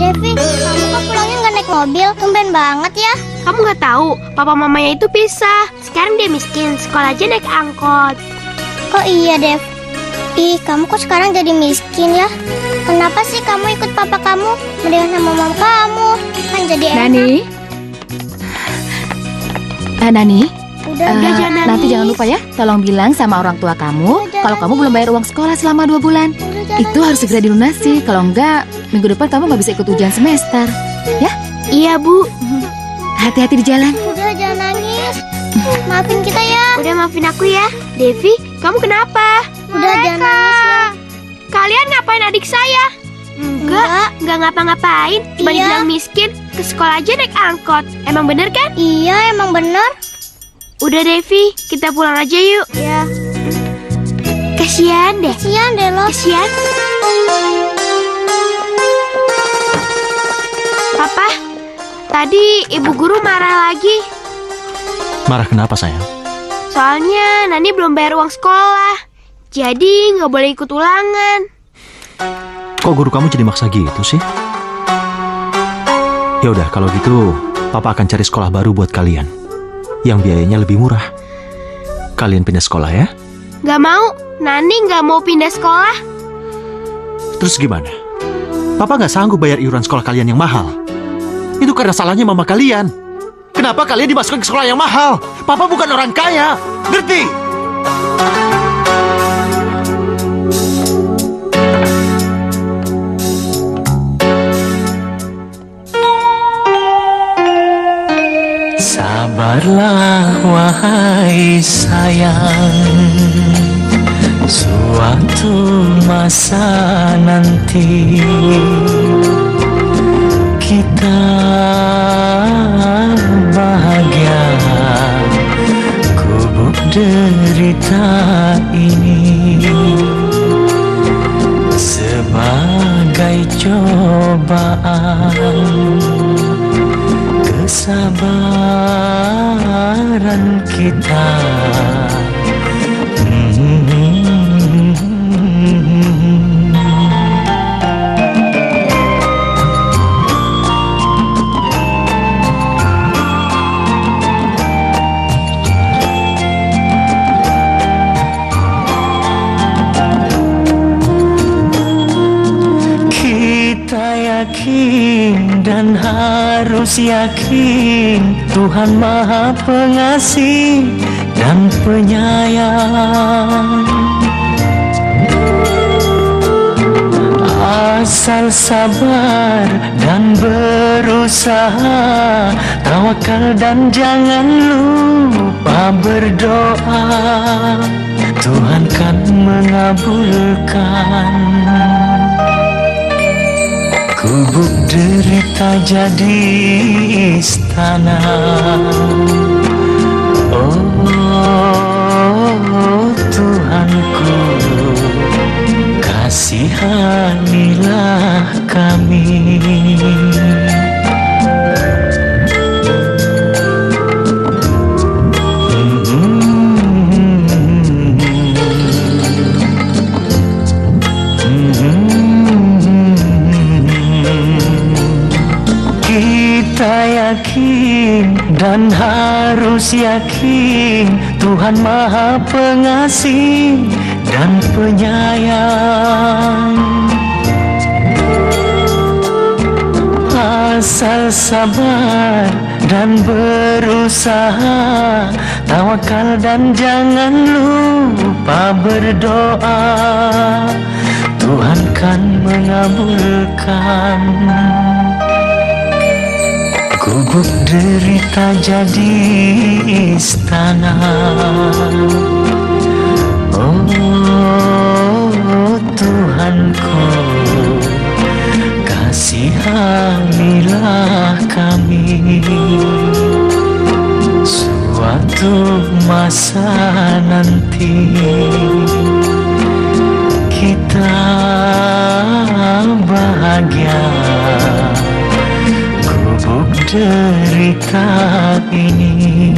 Devi, kamu kok pulangnya nggak naik mobil? Tumben banget ya. Kamu nggak tahu, papa mamanya itu pisah. Sekarang dia miskin, sekolah aja naik angkot. Oh iya, Dev. Ih, kamu kok sekarang jadi miskin ya? Kenapa sih kamu ikut papa kamu? Mendingan sama mama kamu. Kan jadi enak. Nani? Nani? Udah jangan nangis. Nanti jangan lupa ya, tolong bilang sama orang tua kamu kalau kamu belum bayar uang sekolah selama 2 bulan. Itu harus segera dilunasi, kalau enggak minggu depan kamu nggak bisa ikut ujian semester. Ya? Iya, Bu. Hati-hati di jalan. Udah jangan nangis. Maafin kita ya. Udah maafin aku ya. Devi, kamu kenapa? Udah jangan nangis ya. Kalian ngapain adik saya? Enggak ngapa-ngapain. Cuma dibilang miskin, ke sekolah aja naik angkot. Emang bener kan? Iya, emang bener. Udah Devi, kita pulang aja yuk. Ya. Kasian deh lo. Kasian. Papa, tadi ibu guru marah lagi. Marah kenapa sayang? Soalnya Nani belum bayar uang sekolah. Jadi nggak boleh ikut ulangan. Kok guru kamu jadi maksa gitu sih? Ya udah, kalau gitu papa akan cari sekolah baru buat kalian yang biayanya lebih murah. Kalian pindah sekolah ya? Nggak mau, Nani nggak mau pindah sekolah. Terus gimana? Papa nggak sanggup bayar iuran sekolah kalian yang mahal. Itu karena salahnya mama kalian. Kenapa kalian dimasukkan ke sekolah yang mahal? Papa bukan orang kaya, ngerti? Sabarlah wahai sayang, suatu masa nanti kita bahagia, kubuk derita ini sebagai cobaan kesabaran kita. Yakin dan harus yakin Tuhan Maha Pengasih dan Penyayang. Asal sabar dan berusaha, tawakal dan jangan lupa berdoa, Tuhan kan mengabulkan. Kubuk derita jadi istana. Oh Tuhanku, kasihanilah kami. harus yakin Tuhan Maha Pengasih dan Penyayang. Asal sabar dan berusaha, tawakal dan jangan lupa berdoa. Tuhan kan mengabulkan. Gubuk derita jadi istana. Oh Tuhanku, kasihanilah kami. Suatu masa nanti kita bahagia. Gubuk derita ini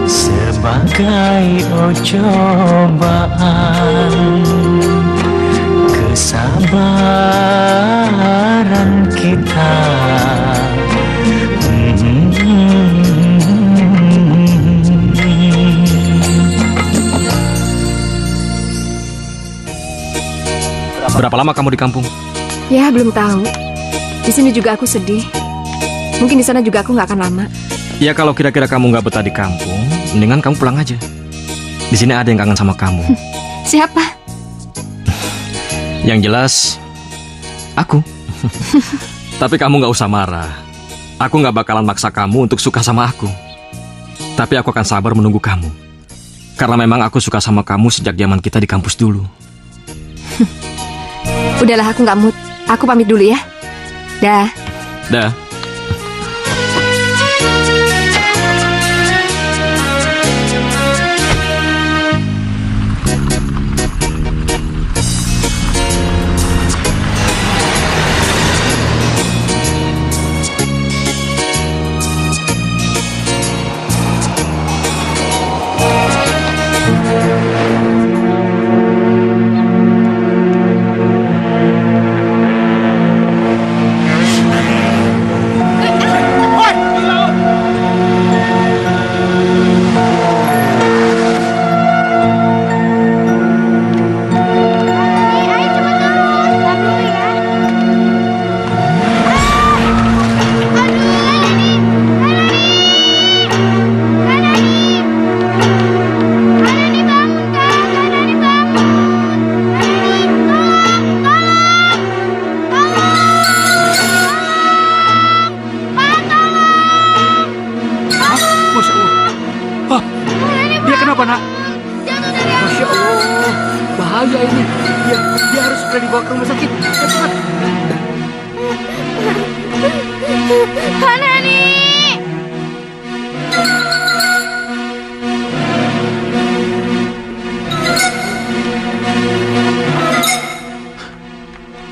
sebagai cobaan kesabaran kita. Berapa lama kamu di kampung? Ya, belum tahu. Di sini juga aku sedih. Mungkin di sana juga aku nggak akan lama. Ya kalau kira-kira kamu nggak betah di kampung, mendingan kamu pulang aja. Di sini ada yang kangen sama kamu. Siapa? Yang jelas, aku. Tapi kamu nggak usah marah. Aku nggak bakalan maksa kamu untuk suka sama aku. Tapi aku akan sabar menunggu kamu. Karena memang aku suka sama kamu sejak zaman kita di kampus dulu. Udahlah, aku nggak mood. Aku pamit dulu ya. Dah. Dah.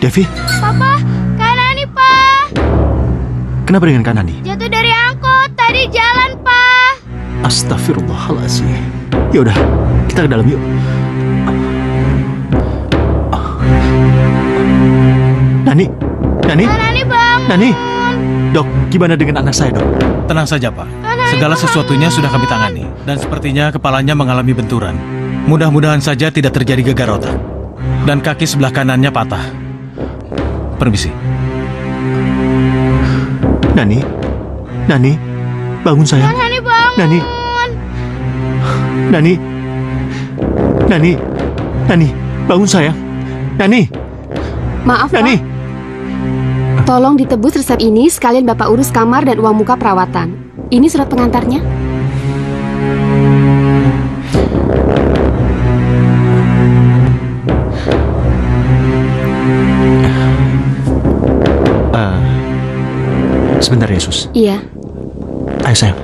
Devi? Papa, Kak Nani, Pak. Kenapa dengan Kak Nani? Jatuh dari angkot, tadi jalan, Pak. Astagfirullahaladzim. Ya udah, kita ke dalam yuk. Nani? Nani? Kak Nani, Bang. Nani? Dok, gimana dengan anak saya, Dok? Tenang saja, Pak. Segala sesuatunya sudah kami tangani. Dan sepertinya kepalanya mengalami benturan. Mudah-mudahan saja tidak terjadi gegar otak. Dan kaki sebelah kanannya patah. Permisi. Nani? Nani? Bangun sayang. Kak Nani, bangun. Nani? Nani? Nani? Nani? Bangun sayang. Nani? Maaf, Nani? Pak. Tolong ditebus resep ini sekalian Bapak urus kamar dan uang muka perawatan. Ini surat pengantarnya. Sebentar, Yesus. Iya. Ayo sayang.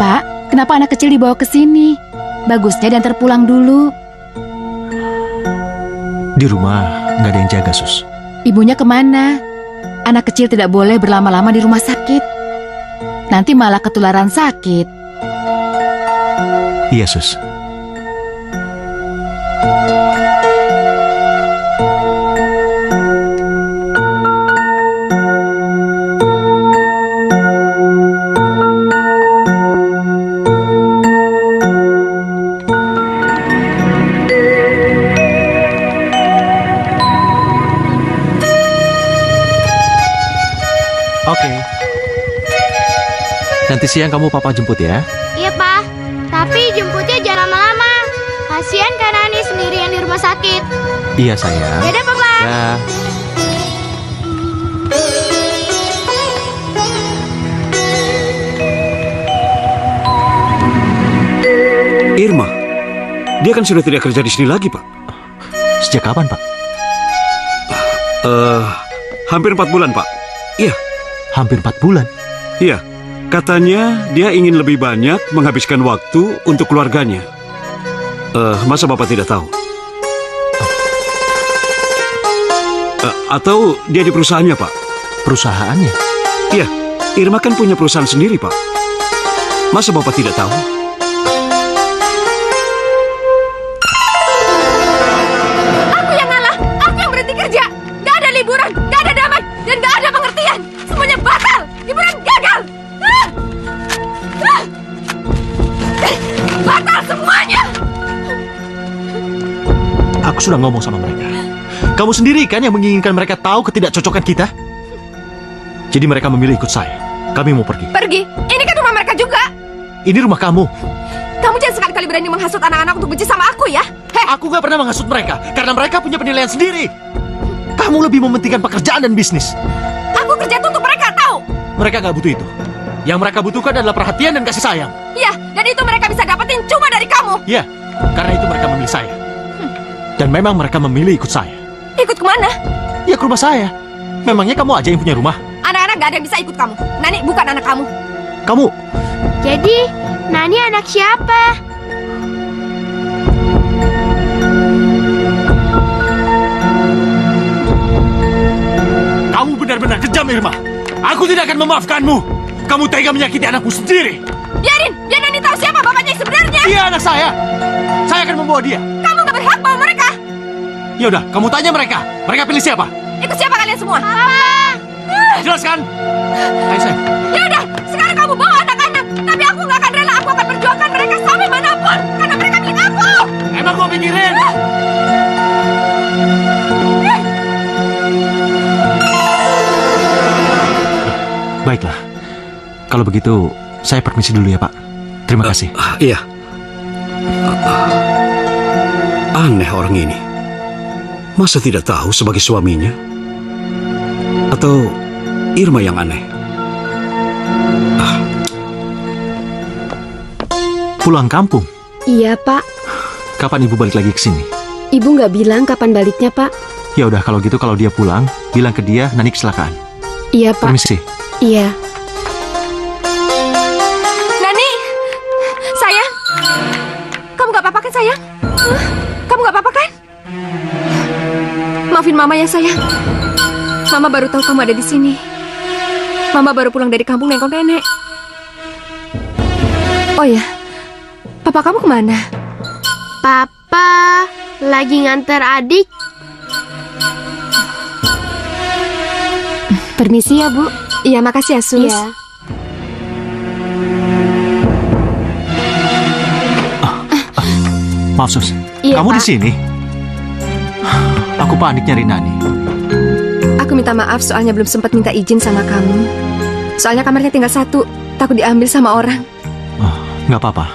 Pak, kenapa anak kecil dibawa ke sini? Bagusnya diantar pulang dulu. Di rumah nggak ada yang jaga, Sus. Ibunya kemana? Anak kecil tidak boleh berlama-lama di rumah sakit. Nanti malah ketularan sakit. Iya, Sus. Oke. Nanti siang kamu papa jemput ya. Iya, Pak. Tapi jemputnya jangan lama-lama. Kasihan Kak Nani sendirian di rumah sakit. Iya, sayang. Dadah, Papa. Ya. Irma, dia kan sudah tidak kerja di sini lagi, Pak. Sejak kapan, Pak? Hampir 4 bulan, Pak. Iya, Hampir 4 bulan. iya. Katanya dia ingin lebih banyak menghabiskan waktu untuk keluarganya. Masa Bapak tidak tahu? Atau dia di perusahaannya, Pak? Perusahaannya? Iya, Irma kan punya perusahaan sendiri, Pak. Masa Bapak tidak tahu? Aku yang ngalah, aku yang berhenti kerja. Gak ada liburan, gak ada damai, dan gak ada pengertian. Semuanya batal, liburan gagal. Batal semuanya. Aku sudah ngomong sama mereka. Kamu sendiri kan yang menginginkan mereka tahu ketidakcocokan kita? Jadi mereka memilih ikut saya. Kami mau pergi. Pergi, ini kan rumah mereka juga. Ini rumah kamu. Kamu jangan sekali-kali berani menghasut anak-anak untuk benci sama aku ya. Aku gak pernah menghasut mereka karena mereka punya penilaian sendiri. Kamu lebih mementingkan pekerjaan dan bisnis. Aku kerja tuh untuk mereka, tahu? Mereka gak butuh itu. Yang mereka butuhkan adalah perhatian dan kasih sayang. Iya, dan itu mereka bisa dapetin cuma dari kamu. Iya, karena itu mereka memilih saya. Dan memang mereka memilih ikut saya. Ikut kemana? Ya ke rumah saya. Memangnya kamu aja yang punya rumah? Anak-anak gak ada yang bisa ikut kamu. Nani bukan anak kamu. Kamu, Jadi, Nani anak siapa? kamu benar-benar kejam, Irma. Aku tidak akan memaafkanmu. Kamu tega menyakiti anakku sendiri. Biarin, biar Nani tahu siapa bapaknya yang sebenarnya. Dia anak saya. Saya akan membawa dia. Kamu gak berhak bawa mereka. Ya udah, kamu tanya mereka. Mereka pilih siapa? Itu siapa kalian semua? Jelaskan. Ayo, sayang. Ya udah, sekarang kamu bawa anak-anak. Tapi aku gak akan rela. Aku akan perjuangkan mereka sampai manapun. Karena mereka milik aku. Emang gua pikirin? Baiklah. Kalau begitu, saya permisi dulu ya, Pak. Terima kasih. Iya. Aneh orang ini. Masa tidak tahu sebagai suaminya? Atau Irma yang aneh? Pulang kampung? Iya, Pak. Kapan Ibu balik lagi ke sini? Ibu nggak bilang kapan baliknya, Pak. Ya udah, kalau gitu kalau dia pulang, bilang ke dia Nani kecelakaan. Iya, Pak. Permisi. Iya. Nani, sayang. Kamu gak apa-apa kan, sayang? Kamu gak apa-apa kan? Maafin Mama ya, sayang. Mama baru tahu kamu ada di sini. Mama baru pulang dari kampung nengok nenek. Oh ya, Papa kamu kemana? Papa lagi nganter adik. Permisi ya, Bu. Iya, makasih ya, Sus. Iya. Maaf, Sus. Iya, Kamu Pak. di sini? Aku panik nyari Nani. Aku minta maaf soalnya belum sempat minta izin sama kamu. Soalnya kamarnya tinggal satu, takut diambil sama orang. Oh, nggak apa-apa.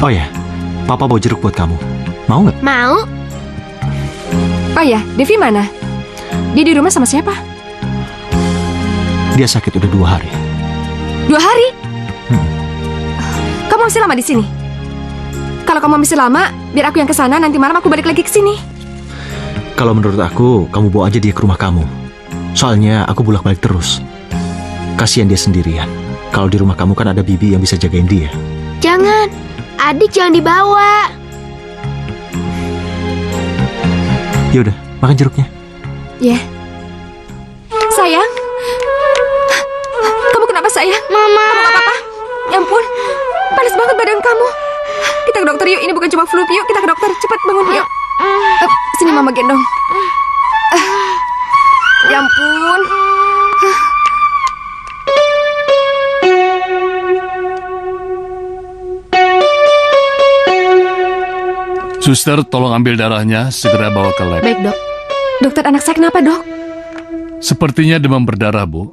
Oh ya, Papa bawa jeruk buat kamu. Mau nggak? Mau? Oh ya, Devi mana? Dia di rumah sama siapa? Dia sakit udah 2 hari. 2 hari? Kamu masih lama di sini? Kalau kamu masih lama, biar aku yang ke sana, nanti malam aku balik lagi ke sini. Kalau menurut aku, kamu bawa aja dia ke rumah kamu. Soalnya aku bolak-balik terus. Kasihan dia sendirian. Kalau di rumah kamu kan ada Bibi yang bisa jagain dia. Jangan. Adik jangan dibawa. Ya udah, makan jeruknya. Ya. Sayang. Kamu kenapa, sayang? Mama. Kamu gak apa-apa? Ya ampun. panas banget badan kamu. Kita ke dokter yuk, ini bukan cuma flu. Yuk kita ke dokter, cepat bangun yuk. Sini mama gendong. Ya ampun. Suster, tolong ambil darahnya, segera bawa ke lab. Baik, Dok. Dokter, anak saya kenapa, Dok? Sepertinya demam berdarah, Bu.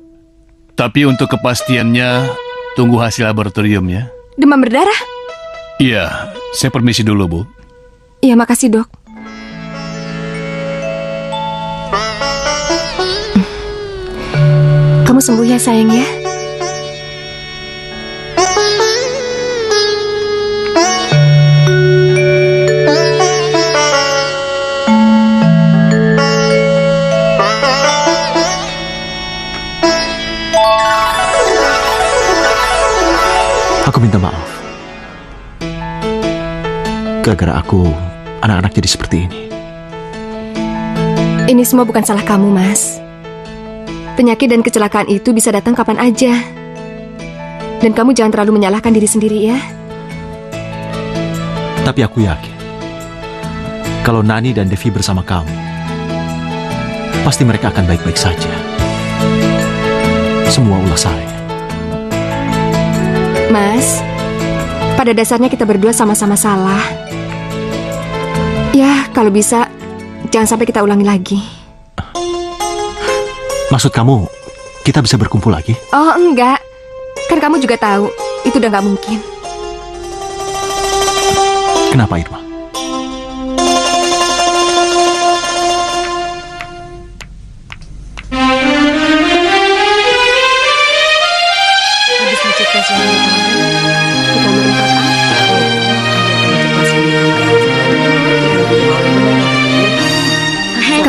Tapi untuk kepastiannya, tunggu hasil laboratorium ya. Demam berdarah? Iya, saya permisi dulu, Bu. Iya, makasih, Dok. Kamu sembuh ya, sayang ya? Aku minta maaf. Gara-gara aku, anak-anak jadi seperti ini. Ini semua bukan salah kamu, Mas. Penyakit dan kecelakaan itu bisa datang kapan aja. Dan kamu jangan terlalu menyalahkan diri sendiri ya. Tapi aku yakin, kalau Nani dan Devi bersama kamu, pasti mereka akan baik-baik saja. Semua ulah saya. Mas, pada dasarnya kita berdua sama-sama salah. Ya, kalau bisa, jangan sampai kita ulangi lagi. Maksud kamu, kita bisa berkumpul lagi? Oh, enggak. Kan kamu juga tahu, itu udah nggak mungkin. Kenapa, Irma? Habis ngecek tes yang kita berempat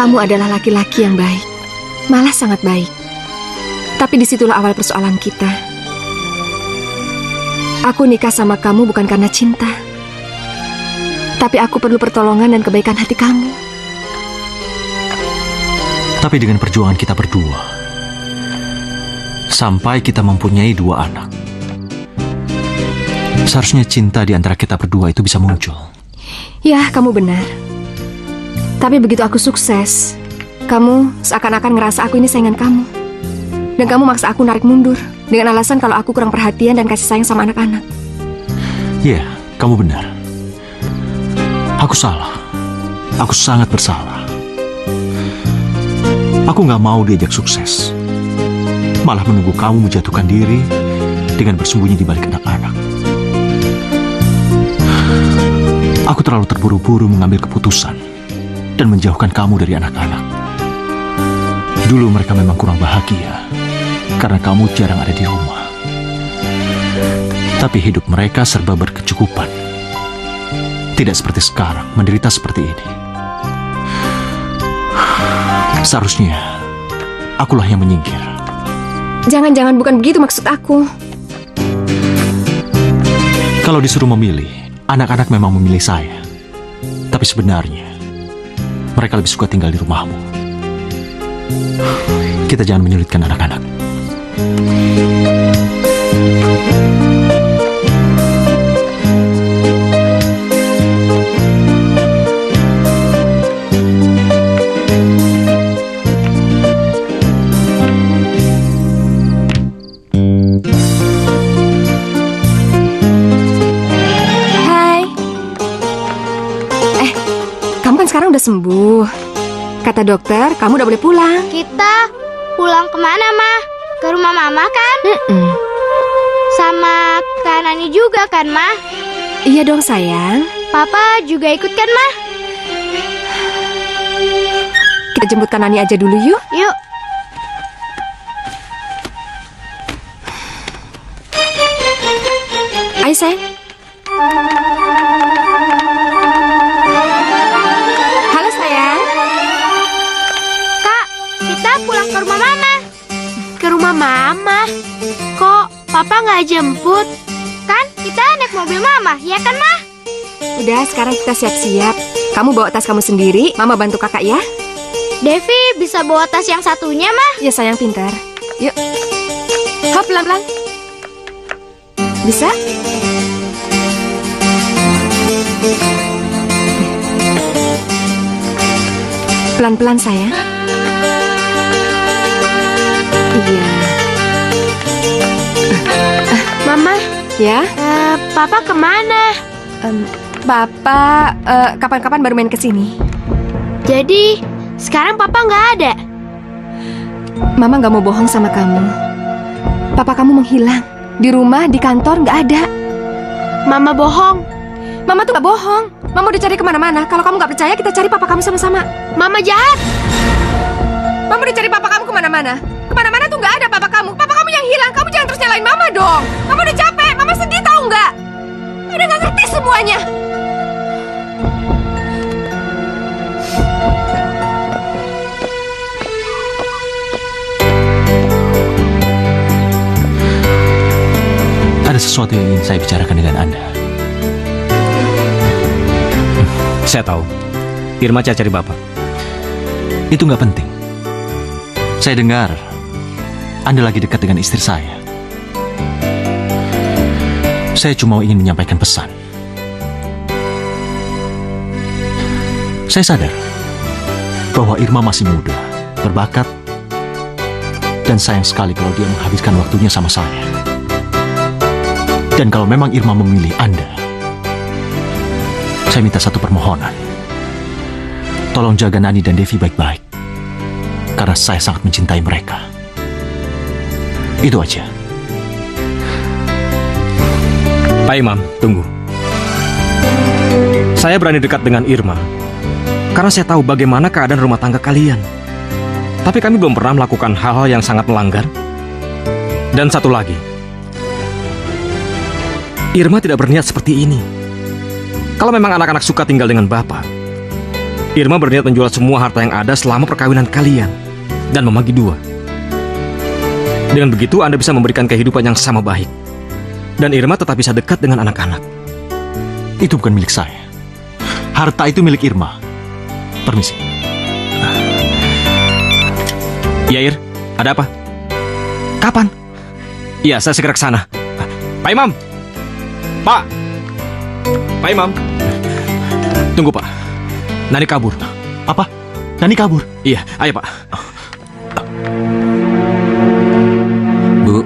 Kamu adalah laki-laki yang baik, malah sangat baik. Tapi disitulah awal persoalan kita. Aku nikah sama kamu bukan karena cinta, tapi aku perlu pertolongan dan kebaikan hati kamu. Tapi dengan perjuangan kita berdua, sampai kita mempunyai 2 anak, seharusnya cinta di antara kita berdua itu bisa muncul. Ya, kamu benar. Tapi begitu aku sukses, kamu seakan-akan ngerasa aku ini saingan kamu. Dan kamu maksa aku narik mundur dengan alasan kalau aku kurang perhatian dan kasih sayang sama anak-anak. Ya, kamu benar. Aku salah. Aku sangat bersalah. Aku gak mau diajak sukses, malah menunggu kamu menjatuhkan diri dengan bersembunyi di balik anak-anak. Aku terlalu terburu-buru mengambil keputusan dan menjauhkan kamu dari anak-anak. Dulu mereka memang kurang bahagia karena kamu jarang ada di rumah. Tapi hidup mereka serba berkecukupan. Tidak seperti sekarang, menderita seperti ini. Seharusnya akulah yang menyingkir. Jangan-jangan bukan begitu maksud aku. Kalau disuruh memilih, anak-anak memang memilih saya. Tapi sebenarnya mereka lebih suka tinggal di rumahmu. Kita jangan menyulitkan anak-anak. Hai. Kamu kan sekarang udah sembuh. Kata dokter, kamu udah boleh pulang. Kita pulang kemana, Ma? Ke rumah Mama kan? Sama Kak Nani juga kan, Ma? Iya dong, sayang. Papa juga ikut kan, Ma? Kita jemput Kak Nani aja dulu yuk. Yuk. Ayo, sayang. Halo, sayang. Kak, kita pulang ke rumah Mama. Ke rumah Mama? Kok Papa nggak jemput? Kan kita naik mobil Mama, ya kan, Ma? Udah, sekarang kita siap-siap. Kamu bawa tas kamu sendiri, Mama bantu kakak ya. Devi bisa bawa tas yang satunya, Ma? Ya sayang, pintar. Yuk. Hop, pelan-pelan. Bisa? Pelan-pelan sayang. Iya. Mama, Ya, Papa kemana? Papa kapan-kapan baru main ke sini. Jadi, sekarang Papa nggak ada? Mama nggak mau bohong sama kamu. Papa kamu menghilang. Di rumah, di kantor nggak ada. Mama bohong. Mama tuh nggak bohong. Mama udah cari kemana-mana. Kalau kamu nggak percaya, kita cari papa kamu sama-sama. Mama jahat. Mama udah cari papa kamu kemana-mana. Kemana-mana tuh nggak ada papa kamu. Papa kamu yang hilang. Kamu jangan terus nyalain Mama dong. Mama udah capek. Mama sedih tahu nggak? Udah nggak ngerti semuanya. Ada sesuatu yang ingin saya bicarakan dengan Anda. Saya tahu. Irma cari Bapak. Itu nggak penting. Saya dengar Anda lagi dekat dengan istri saya. Saya cuma ingin menyampaikan pesan. Saya sadar bahwa Irma masih muda, berbakat, dan sayang sekali kalau dia menghabiskan waktunya sama saya. Dan kalau memang Irma memilih Anda, saya minta satu permohonan. Tolong jaga Nani dan Devi baik-baik. Karena saya sangat mencintai mereka. Itu aja. Pak Imam, tunggu. Saya berani dekat dengan Irma karena saya tahu bagaimana keadaan rumah tangga kalian. Tapi kami belum pernah melakukan hal-hal yang sangat melanggar. Dan satu lagi, Irma tidak berniat seperti ini. Kalau memang anak-anak suka tinggal dengan Bapak, Irma berniat menjual semua harta yang ada selama perkawinan kalian dan membagi dua. Dengan begitu Anda bisa memberikan kehidupan yang sama baik. Dan Irma tetap bisa dekat dengan anak-anak. Itu bukan milik saya. Harta itu milik Irma. Permisi. Ya, Ir, ada apa? Kapan? Iya, saya segera ke sana. Pak Imam! Pak! Pak Imam! Tunggu, Pak. Nani kabur. Apa? Nani kabur? Iya, ayo, Pak. Bu.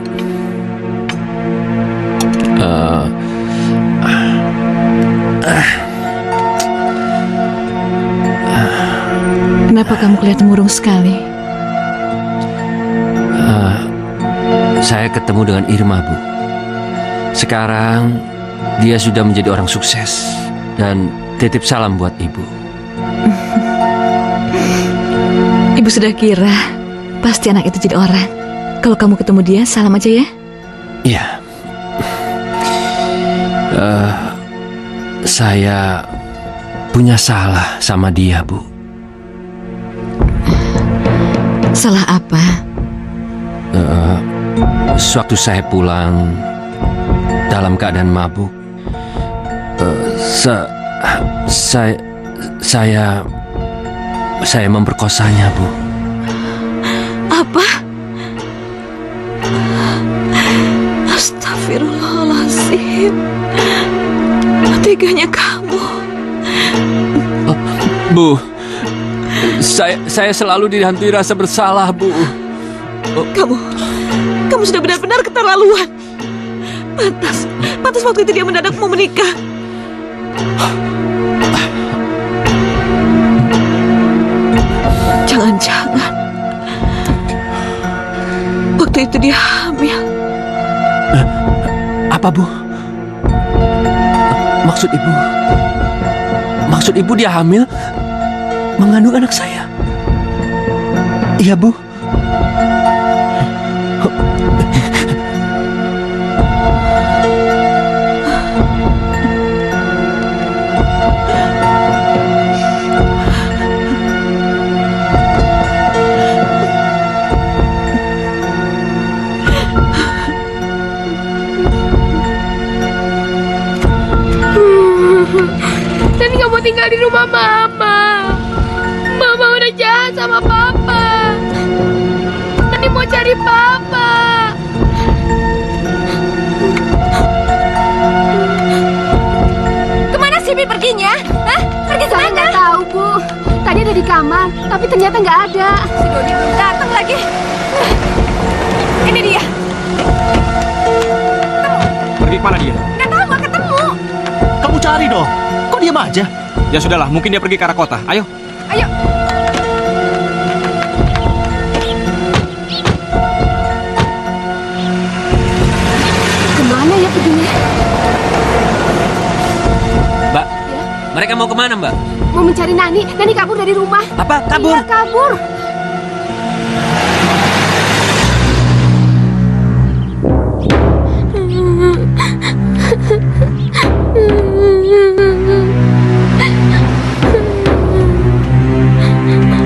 Kenapa kamu kelihatan murung sekali? Saya ketemu dengan Irma, Bu. Sekarang dia sudah menjadi orang sukses dan titip salam buat Ibu. Ibu sudah kira pasti anak itu jadi orang. Kalau kamu ketemu dia, salam aja ya. Iya. Saya punya salah sama dia, Bu. Salah apa? Sewaktu saya pulang dalam keadaan mabuk, saya memperkosanya, Bu. Apa? Astagfirullahaladzim. Teganya kamu. Bu, saya selalu dihantui rasa bersalah, Bu. Kamu sudah benar-benar keterlaluan. Pantas waktu itu dia mendadak mau menikah. Jangan-jangan waktu itu dia hamil. Apa, Bu? Maksud Ibu dia hamil? Mengandung anak saya? Iya, Bu. Dan nggak mau tinggal di rumah Mama. Mama udah jahat sama Papa. Tadi mau cari Papa. Kemana sih Bi perginya? Hah? Pergi Saya kemana? nggak tahu, Bu. Tadi ada di kamar, tapi ternyata nggak ada. Si Dodi belum datang lagi. Ini dia. Pergi kemana dia? Nggak tahu, nggak ketemu. Kamu cari dong. Kok diam aja? Ya sudahlah, mungkin dia pergi ke arah kota. Ayo. Ayo. Kemana ya perginya? Mbak, mereka mau kemana, Mbak? Mau mencari Nani. Nani kabur dari rumah. Apa? Kabur? Iya, kabur.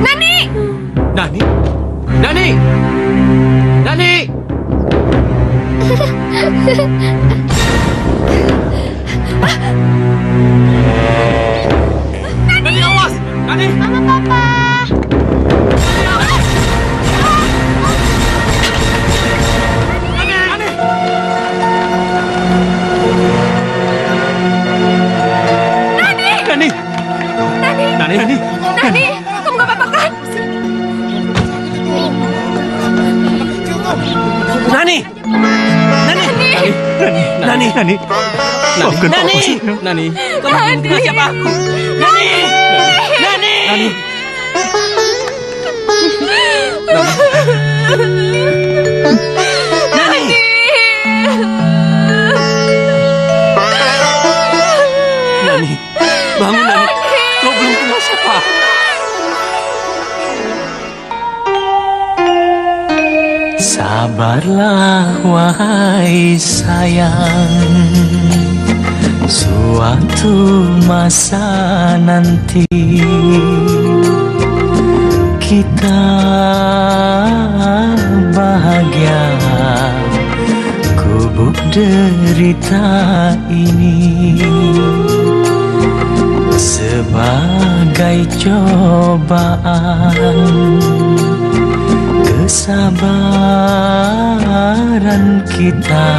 Nani! Nani? Nani! Nani! Nani, awas! Nani! Mama, Papa. Nani! Nani! Nani! Nani, kamu nggak apa-apa kan? Nani! Nani! Nani! Nani! Maafkan Nani! Papa. Nani! Kamu bukan siapa aku? Nani! Nani! Nani! Nani! Nani! Bangun, Nani! Kau belum kenal siapa aku. Sabarlah wahai sayang, suatu masa nanti kita bahagia, kubuk derita ini sebagai cobaan kesabaran kita.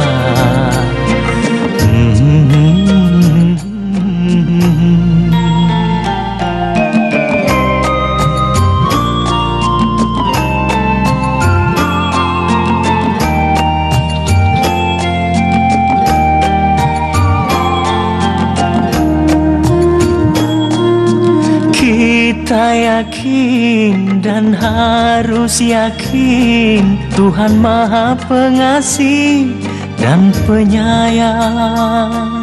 Kita yakin dan harus yakin Tuhan Maha Pengasih dan Penyayang.